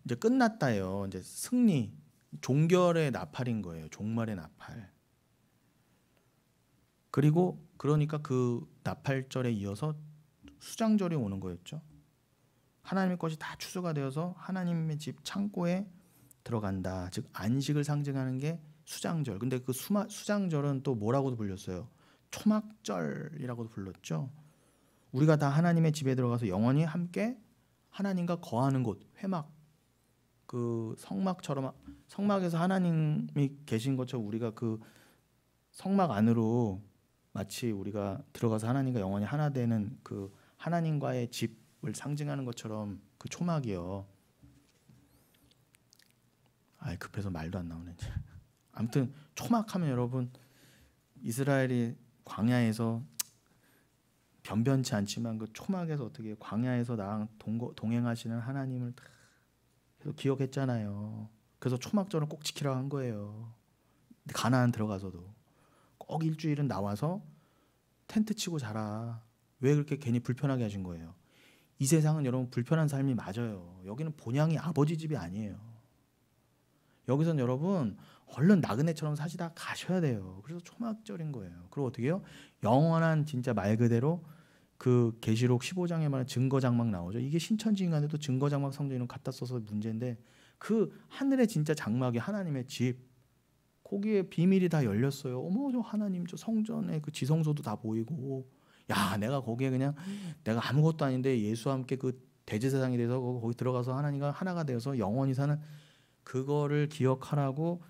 이제 끝났다요. 이제 승리, 종결의 나팔인 거예요. 종말의 나팔. 그리고 그러니까 그 나팔절에 이어서 수장절이 오는 거였죠. 하나님의 것이 다 추수가 되어서 하나님의 집 창고에 들어간다. 즉 안식을 상징하는 게 수장절. 근데 그 수장절은 또 뭐라고도 불렸어요? 초막절이라고도 불렀죠. 우리가 다 하나님의 집에 들어가서 영원히 함께 하나님과 거하는 곳, 회막. 그 성막처럼 성막에서 하나님이 계신 것처럼 우리가 그 성막 안으로 마치 우리가 들어가서 하나님과 영원히 하나 되는 그 하나님과의 집을 상징하는 것처럼 그 초막이요. 급해서 말도 안 나오네. 아무튼 초막하면 여러분 이스라엘이 광야에서 변변치 않지만 그 초막에서 어떻게 광야에서 나랑 동행하시는 하나님을 다 계속 기억했잖아요. 그래서 초막절을 꼭 지키라고 한 거예요. 가나안 들어가서도 꼭 일주일은 나와서 텐트 치고 자라. 왜 그렇게 괜히 불편하게 하신 거예요? 이 세상은 여러분 불편한 삶이 맞아요. 여기는 본향이 아버지 집이 아니에요. 여기선 여러분 얼른 나그네처럼 사시다 가셔야 돼요. 그래서 초막절인 거예요. 그리고 어떻게 해요? 영원한 진짜 말 그대로 그 계시록 15장에 말하는 증거장막 나오죠. 이게 신천지인간에도 증거장막 성경에는 갖다 써서 문제인데 그 하늘의 진짜 장막이 하나님의 집. 거기에 비밀이 다 열렸어요. 어머 저 하나님 저 성전에 그 지성소도 다 보이고 야 내가 거기에 그냥 내가 아무것도 아닌데 예수와 함께 그 대제사장이 돼서 거기 들어가서 하나님과 하나가 되어서 영원히 사는 그거를 기억하라고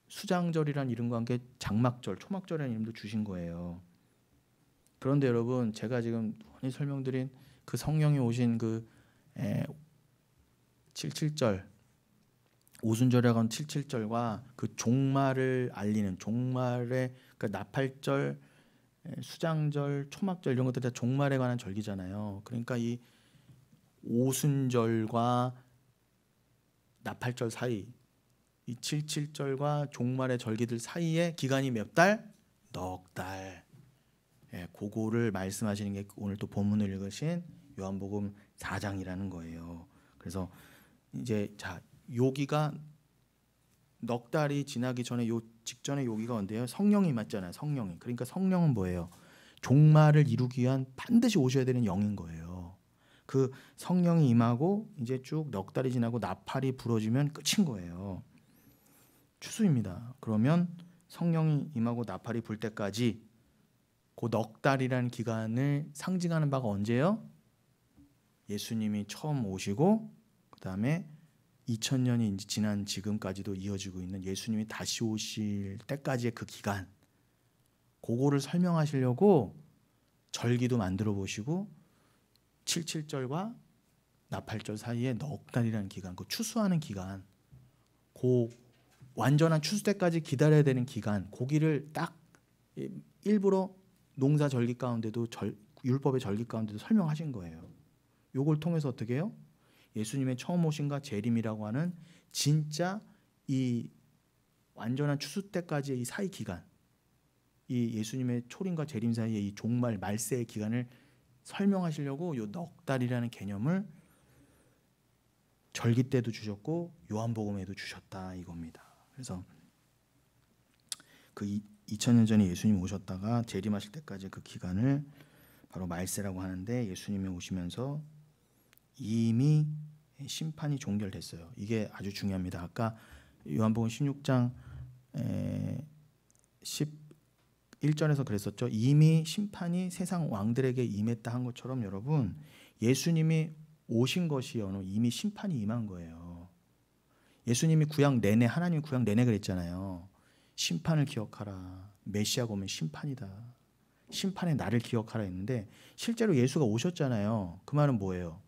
수장절이라는 이름과 함께 장막절, 초막절이라는 이름도 주신 거예요. 그런데 여러분 제가 지금 흔히 설명드린 그 성령이 오신 그 77절 오순절이라고 하는 77절과 그 종말을 알리는 종말의 그 나팔절, 수장절, 초막절 이런 것들 다 종말에 관한 절기잖아요. 그러니까 이 오순절과 나팔절 사이 이 77절과 종말의 절기들 사이에 기간이 몇 달? 넉 달. 그거를 말씀하시는 게 오늘 또 본문을 읽으신 요한복음 4장이라는 거예요. 그래서 이제 자 요기가 넉 달이 지나기 전에 요 직전에 요기가 언제예요? 성령이 임했잖아요. 성령이. 그러니까 성령은 뭐예요? 종말을 이루기 위한 반드시 오셔야 되는 영인 거예요. 그 성령이 임하고 이제 쭉 넉 달이 지나고 나팔이 불어지면 끝인 거예요. 추수입니다. 그러면 성령이 임하고 나팔이 불 때까지 그 넉 달이라는 기간을 상징하는 바가 언제예요? 예수님이 처음 오시고 그 다음에 2000년이 지난 지금까지도 이어지고 있는 예수님이 다시 오실 때까지의 그 기간 그거를 설명하시려고 절기도 만들어 보시고 77절과 나팔절 사이에 넉 달이라는 기간 그 추수하는 기간 그 완전한 추수 때까지 기다려야 되는 기간 거기를 딱 일부러 농사 절기 가운데도 율법의 절기 가운데도 설명하신 거예요. 요걸 통해서 어떻게 해요? 예수님의 처음 오심과 재림이라고 하는 진짜 이 완전한 추수 때까지의 이 사이 기간 이 예수님의 초림과 재림 사이의 이 종말 말세의 기간을 설명하시려고 요 넉 달이라는 개념을 절기 때도 주셨고 요한복음에도 주셨다 이겁니다. 그래서 그 2000년 전에 예수님 오셨다가 재림하실 때까지 그 기간을 바로 말세라고 하는데 예수님이 오시면서 이미 심판이 종결됐어요. 이게 아주 중요합니다. 아까 요한복음 16장 11절에서 그랬었죠. 이미 심판이 세상 왕들에게 임했다 한 것처럼 여러분, 예수님이 오신 것이요 이미 심판이 임한 거예요. 예수님이 구약 내내, 하나님이 구약 내내 그랬잖아요. 심판을 기억하라. 메시아가 오면 심판이다. 심판의 날을 기억하라 했는데 실제로 예수가 오셨잖아요. 그 말은 뭐예요?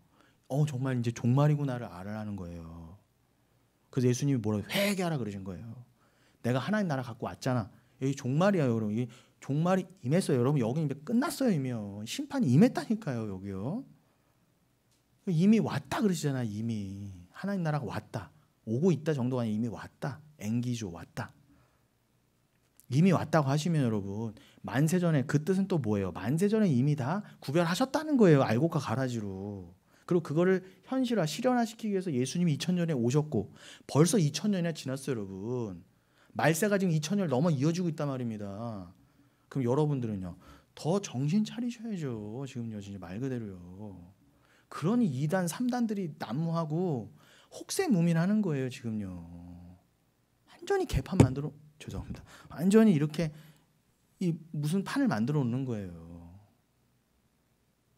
정말 이제 종말이구나를 알아라는 거예요. 그래서 예수님이 뭐라고 회개하라 그러신 거예요. 내가 하나님 나라 갖고 왔잖아. 여기 종말이야 여러분. 이 종말이 임했어요. 여러분 여기 이제 끝났어요. 이미요. 심판이 임했다니까요. 여기요. 이미 왔다 그러시잖아요. 이미 하나님 나라가 왔다. 오고 있다 정도가 아니라 이미 왔다. 앵기조 왔다. 이미 왔다고 하시면 여러분 만세전에 그 뜻은 또 뭐예요? 만세전에 이미 다 구별하셨다는 거예요. 알곡과 가라지로. 그리고 그거를 현실화, 실현화시키기 위해서 예수님이 2000년에 오셨고 벌써 2000년이나 지났어요. 여러분. 말세가 지금 2000년 넘어 이어지고 있단 말입니다. 그럼 여러분들은요. 더 정신 차리셔야죠. 지금요. 진짜 말 그대로요. 그러니 2단, 3단들이 난무하고 혹세무민하는 거예요. 지금요. 완전히 개판 만들어 죄송합니다. 완전히 이렇게 이 무슨 판을 만들어 놓는 거예요.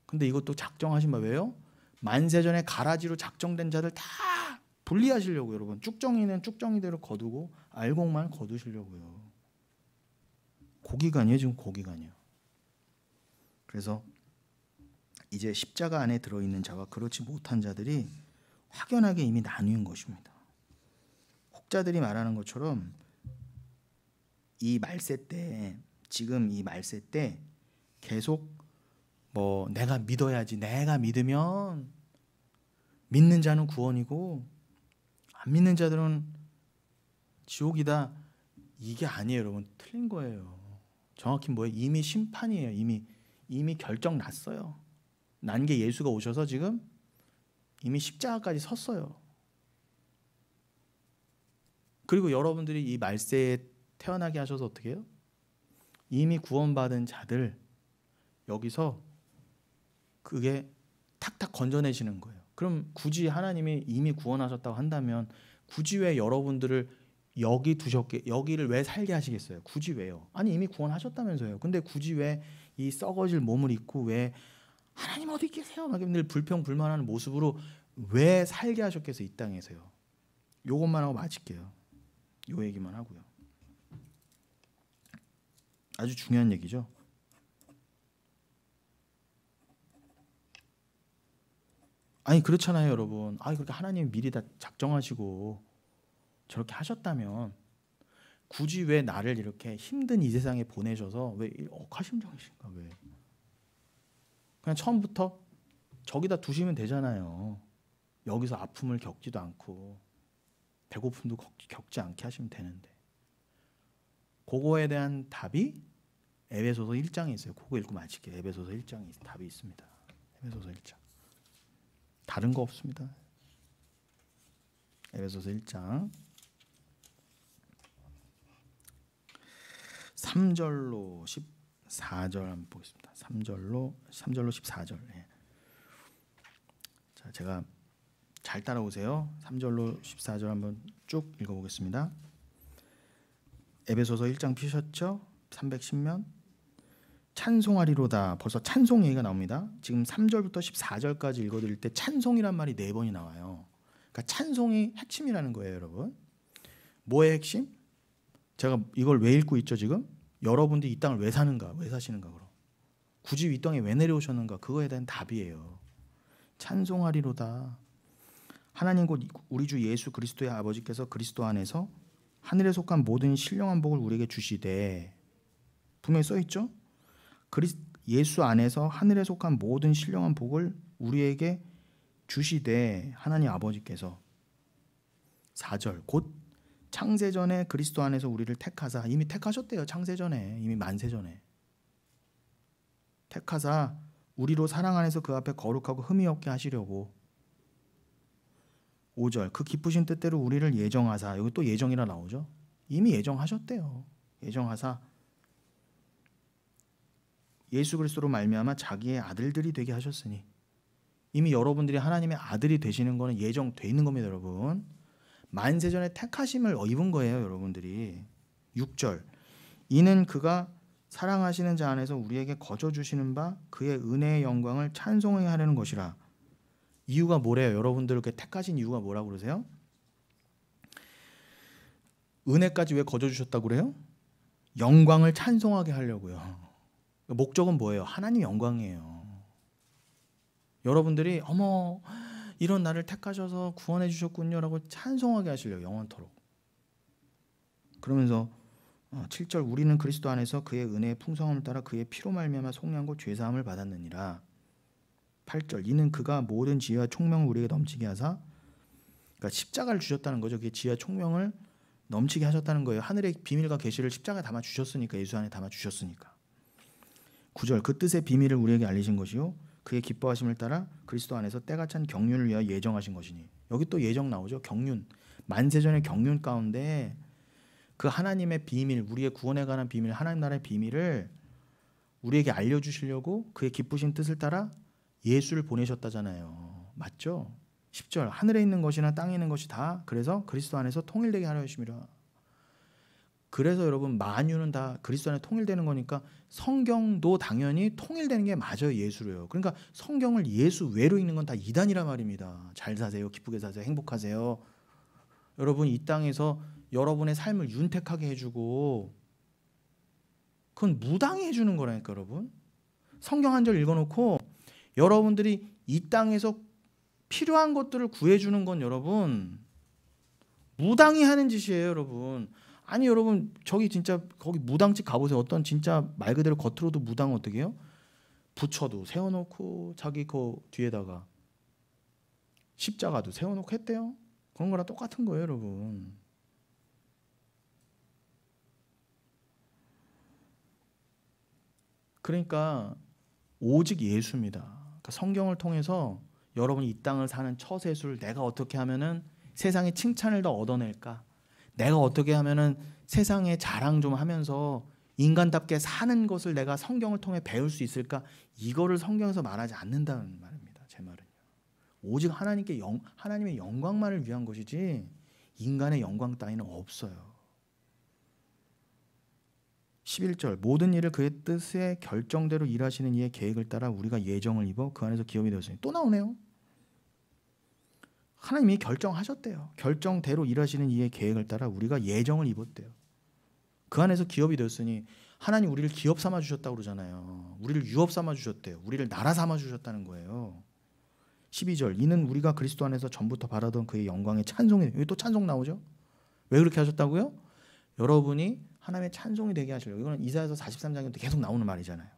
근데 이것도 작정하신 바 왜요? 만세전에 가라지로 작정된 자들 다 분리하시려고 여러분. 쭉정이는 쭉정이대로 거두고 알곡만 거두시려고요. 고기간이에요. 지금 고기간이요. 그래서 이제 십자가 안에 들어있는 자와 그렇지 못한 자들이 확연하게 이미 나뉘는 것입니다. 혹자들이 말하는 것처럼 이 말세 때, 지금 이 말세 때 계속 뭐 내가 믿어야지, 내가 믿으면 믿는 자는 구원이고 안 믿는 자들은 지옥이다. 이게 아니에요. 여러분. 틀린 거예요. 정확히 뭐예요? 이미 심판이에요. 이미 결정 났어요. 난 게 예수가 오셔서 지금 이미 십자가까지 섰어요. 그리고 여러분들이 이 말세에 태어나게 하셔서 어떻게 해요? 이미 구원받은 자들 여기서 그게 탁탁 건져내시는 거예요. 그럼 굳이 하나님이 이미 구원하셨다고 한다면 굳이 왜 여러분들을 여기를 왜 살게 하시겠어요? 굳이 왜요? 아니 이미 구원하셨다면서요. 근데 굳이 왜 이 썩어질 몸을 입고 왜 하나님 어디 계세요? 막 늘 불평불만하는 모습으로 왜 살게 하셨겠어요? 이 땅에서요. 요것만 하고 마칠게요. 요 얘기만 하고요. 아주 중요한 얘기죠. 아니 그렇잖아요 여러분. 그렇게 하나님이 미리 다 작정하시고 저렇게 하셨다면 굳이 왜 나를 이렇게 힘든 이 세상에 보내셔서 왜 억하심정이신가 왜? 그냥 처음부터 저기다 두시면 되잖아요. 여기서 아픔을 겪지도 않고 배고픔도 겪지 않게 하시면 되는데 그거에 대한 답이 에베소서 1장에 있어요. 그거 읽고 마칠게요. 에베소서 1장에 답이 있습니다. 에베소서 1장. 다른 거 없습니다. 에베소서 1장 3절로 14절 한번 보겠습니다. 3절로 14절. 예. 자, 제가 잘 따라오세요. 3절로 14절 한번 쭉 읽어보겠습니다. 에베소서 1장 피셨죠? 310면 찬송하리로다. 벌써 찬송 얘기가 나옵니다. 지금 3절부터 14절까지 읽어드릴 때 찬송이란 말이 4번이 나와요. 그러니까 찬송이 핵심이라는 거예요, 여러분. 뭐의 핵심? 제가 이걸 왜 읽고 있죠, 지금? 여러분들이 이 땅을 왜 사는가? 왜 사시는가? 그럼 굳이 이 땅에 왜 내려오셨는가? 그거에 대한 답이에요. 찬송하리로다. 하나님 곧 우리 주 예수 그리스도의 아버지께서 그리스도 안에서 하늘에 속한 모든 신령한 복을 우리에게 주시되, 분명히 써 있죠? 예수 안에서 하늘에 속한 모든 신령한 복을 우리에게 주시되 하나님 아버지께서 4절 곧 창세전에 그리스도 안에서 우리를 택하사, 이미 택하셨대요. 창세전에, 이미 만세전에 택하사 우리로 사랑 안에서 그 앞에 거룩하고 흠이 없게 하시려고. 5절 그 기쁘신 뜻대로 우리를 예정하사, 여기 또 예정이라 나오죠. 이미 예정하셨대요. 예정하사 예수 그리스도로 말미암아 자기의 아들들이 되게 하셨으니 이미 여러분들이 하나님의 아들이 되시는 거는 예정돼 있는 겁니다, 여러분. 만세전에 택하심을 입은 거예요, 여러분들이. 6절. 이는 그가 사랑하시는 자 안에서 우리에게 거저 주시는 바 그의 은혜의 영광을 찬송하게 하려는 것이라. 이유가 뭐래요? 여러분들 그 택하신 이유가 뭐라고 그러세요? 은혜까지 왜 거저 주셨다고 그래요? 영광을 찬송하게 하려고요. 목적은 뭐예요? 하나님 영광이에요. 여러분들이 어머 이런 나를 택하셔서 구원해 주셨군요라고 찬송하게 하시려고 영원토록. 그러면서 7절 우리는 그리스도 안에서 그의 은혜의 풍성함을 따라 그의 피로 말미암아 속량고 죄사함을 받았느니라. 8절 이는 그가 모든 지혜와 총명을 우리에게 넘치게 하사, 그러니까 십자가를 주셨다는 거죠. 그게 지혜와 총명을 넘치게 하셨다는 거예요. 하늘의 비밀과 계시를 십자가에 담아 주셨으니까, 예수 안에 담아 주셨으니까. 9절 그 뜻의 비밀을 우리에게 알리신 것이요 그의 기뻐하심을 따라 그리스도 안에서 때가 찬 경륜을 위하여 예정하신 것이니. 여기 또 예정 나오죠. 경륜. 만세전의 경륜 가운데 그 하나님의 비밀, 우리의 구원에 관한 비밀, 하나님 나라의 비밀을 우리에게 알려주시려고 그의 기쁘신 뜻을 따라 예수를 보내셨다잖아요. 맞죠? 10절 하늘에 있는 것이나 땅에 있는 것이 다 그래서 그리스도 안에서 통일되게 하려 하심이라. 그래서 여러분 만유는 다 그리스도 안에 통일되는 거니까 성경도 당연히 통일되는 게 맞아요. 예수로요. 그러니까 성경을 예수 외로 읽는 건 다 이단이란 말입니다. 잘 사세요. 기쁘게 사세요. 행복하세요. 여러분 이 땅에서 여러분의 삶을 윤택하게 해주고 그건 무당이 해주는 거라니까 여러분. 성경 한 절 읽어놓고 여러분들이 이 땅에서 필요한 것들을 구해주는 건 여러분 무당이 하는 짓이에요. 여러분. 아니 여러분 저기 진짜 거기 무당집 가보세요. 어떤 진짜 말 그대로 겉으로도 무당 어떻게 해요? 부처도 세워놓고 자기 그 뒤에다가 십자가도 세워놓고 했대요. 그런 거랑 똑같은 거예요 여러분. 그러니까 오직 예수입니다. 그러니까 성경을 통해서 여러분이 이 땅을 사는 처세술, 내가 어떻게 하면은 세상에 칭찬을 더 얻어낼까? 내가 어떻게 하면은 세상에 자랑 좀 하면서 인간답게 사는 것을 내가 성경을 통해 배울 수 있을까? 이거를 성경에서 말하지 않는다는 말입니다. 제 말은요. 오직 하나님의 영광만을 위한 것이지 인간의 영광 따위는 없어요. 11절 모든 일을 그의 뜻에 결정대로 일하시는 이의 계획을 따라 우리가 예정을 입어 그 안에서 기업이 되었으니. 또 나오네요. 하나님이 결정하셨대요. 결정대로 일하시는 이의 계획을 따라 우리가 예정을 입었대요. 그 안에서 기업이 되었으니 하나님 우리를 기업 삼아 주셨다고 그러잖아요. 우리를 유업 삼아 주셨대요. 우리를 나라 삼아 주셨다는 거예요. 12절 이는 우리가 그리스도 안에서 전부터 바라던 그의 영광의 찬송이. 여기 또 찬송 나오죠. 왜 그렇게 하셨다고요? 여러분이 하나님의 찬송이 되게 하시려고. 이거는 이사야서 43장에도 계속 나오는 말이잖아요.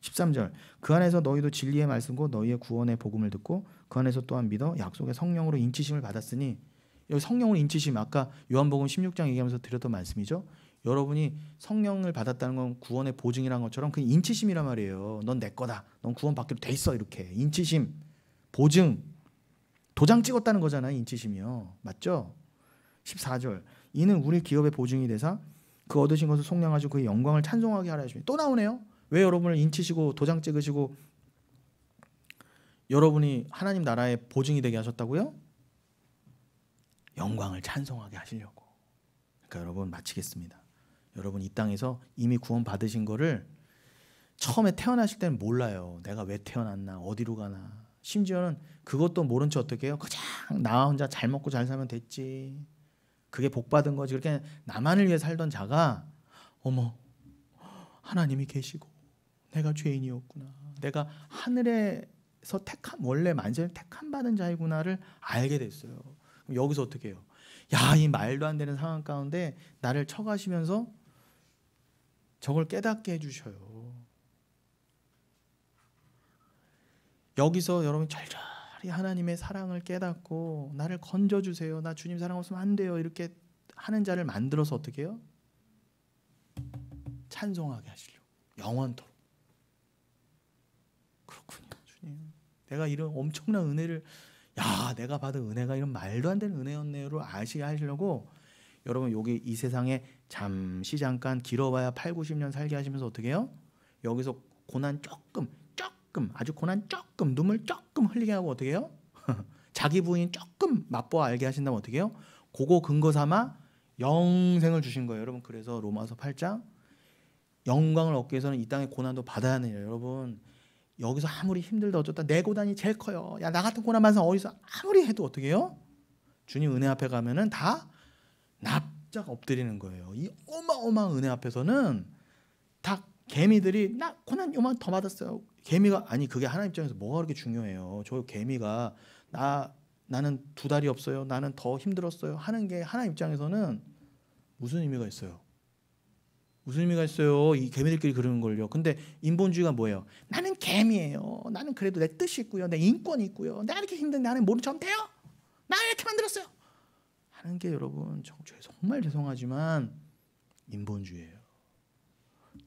13절 그 안에서 너희도 진리의 말씀과 너희의 구원의 복음을 듣고 그 안에서 또한 믿어 약속의 성령으로 인치심을 받았으니. 여기 성령으로 인치심 아까 요한복음 16장 얘기하면서 드렸던 말씀이죠. 여러분이 성령을 받았다는 건 구원의 보증이란 것처럼 그 인치심이란 말이에요. 넌 내 거다. 넌 구원받기로 돼 있어. 이렇게 인치심, 보증, 도장 찍었다는 거잖아요. 인치심이요. 맞죠? 14절 이는 우리 기업의 보증이 되사 그 얻으신 것을 속량하시고 그의 영광을 찬송하게 하라 하시니. 또 나오네요. 왜 여러분을 인치시고 도장 찍으시고 여러분이 하나님 나라의 보증이 되게 하셨다고요? 영광을 찬송하게 하시려고. 그러니까 여러분 마치겠습니다. 여러분 이 땅에서 이미 구원 받으신 거를 처음에 태어나실 때는 몰라요. 내가 왜 태어났나, 어디로 가나. 심지어는 그것도 모른 채 어떻게 해요? 그냥 나 혼자 잘 먹고 잘 살면 됐지. 그게 복 받은 거지. 그렇게 나만을 위해 살던 자가 어머 하나님이 계시고 내가 죄인이었구나. 내가 하늘에서 원래 만세를 택함 받은 자이구나를 알게 됐어요. 그럼 여기서 어떻게 해요? 야, 이 말도 안 되는 상황 가운데 나를 쳐가시면서 저걸 깨닫게 해주셔요. 여기서 여러분 절절히 하나님의 사랑을 깨닫고 나를 건져주세요. 나 주님 사랑 없으면 안 돼요. 이렇게 하는 자를 만들어서 어떻게 해요? 찬송하게 하시려고. 영원토록. 그렇군요. 주님. 내가 이런 엄청난 은혜를 내가 받은 은혜가 이런 말도 안 되는 은혜였네요를 아시게 하시려고 여러분 여기 이 세상에 잠깐 길어봐야 8, 90년 살게 하시면서 어떻게 해요? 여기서 고난 조금 조금, 아주 고난 조금, 눈물 조금 흘리게 하고 어떻게 해요? 자기 부인 조금 맛보아 알게 하신다면 어떻게 해요? 그거 근거 삼아 영생을 주신 거예요. 여러분, 그래서 로마서 8장 영광을 얻기 위해서는 이 땅의 고난도 받아야 하느냐. 여러분, 여기서 아무리 힘들다 어쩌다 내 고난이 제일 커요. 야, 나 같은 고난 받는 사람 어디서 아무리 해도 어떻게 해요? 주님 은혜 앞에 가면은 다 납작 엎드리는 거예요. 이 어마어마한 은혜 앞에서는 다 개미들이 나 고난 요만 더 받았어요. 개미가 아니 그게 하나님 입장에서 뭐가 그렇게 중요해요. 저 개미가 나는 두 다리 없어요. 나는 더 힘들었어요. 하는 게 하나님 입장에서는 무슨 의미가 있어요? 무슨 의미가 있어요? 이 개미들끼리 그러는 걸요. 근데 인본주의가 뭐예요? 나는 개미예요. 나는 그래도 내 뜻이 있고요. 내 인권이 있고요. 내가 이렇게 힘든데 나는 모른 척하면 돼요. 나 이렇게 만들었어요. 하는 게 여러분 정말 죄송하지만 인본주의예요.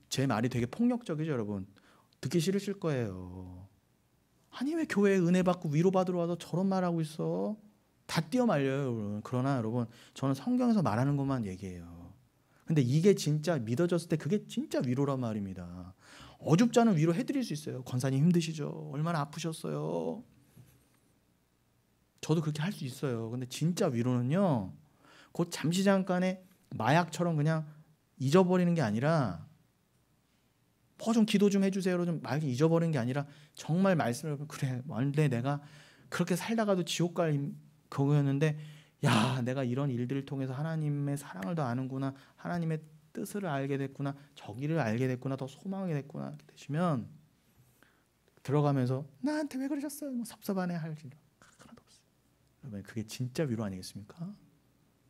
제 말이 되게 폭력적이죠, 여러분. 듣기 싫으실 거예요. 아니 왜 교회에 은혜 받고 위로받으러 와서 저런 말하고 있어? 다 띄어 말려요, 여러분. 그러나 여러분, 저는 성경에서 말하는 것만 얘기해요. 근데 이게 진짜 믿어졌을 때 그게 진짜 위로란 말입니다. 어줍지 않은 위로 해드릴 수 있어요. 권사님 힘드시죠? 얼마나 아프셨어요? 저도 그렇게 할 수 있어요. 근데 진짜 위로는요, 곧 잠시 잠깐의 마약처럼 그냥 잊어버리는 게 아니라 뭐 좀 기도 좀 해주세요. 좀 말 잊어버리는 게 아니라 정말 말씀을 그래 원래 내가 그렇게 살다가도 지옥 갈 그거였는데 야 내가 이런 일들을 통해서 하나님의 사랑을 더 아는구나. 하나님의 뜻을 알게 됐구나. 저기를 알게 됐구나. 더 소망하게 됐구나. 이렇게 되시면 들어가면서 나한테 왜 그러셨어요? 뭐 섭섭하네 할 일 하나도 없어요. 여러분 그게 진짜 위로 아니겠습니까?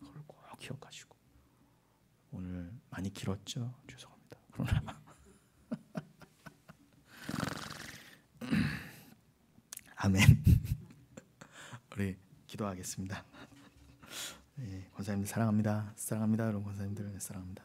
그걸 꼭 기억하시고 오늘 많이 길었죠? 죄송합니다. 그러나 아멘. 우리 기도하겠습니다. 네, 권사님들 사랑합니다. 사랑합니다. 여러분 권사님들 사랑합니다.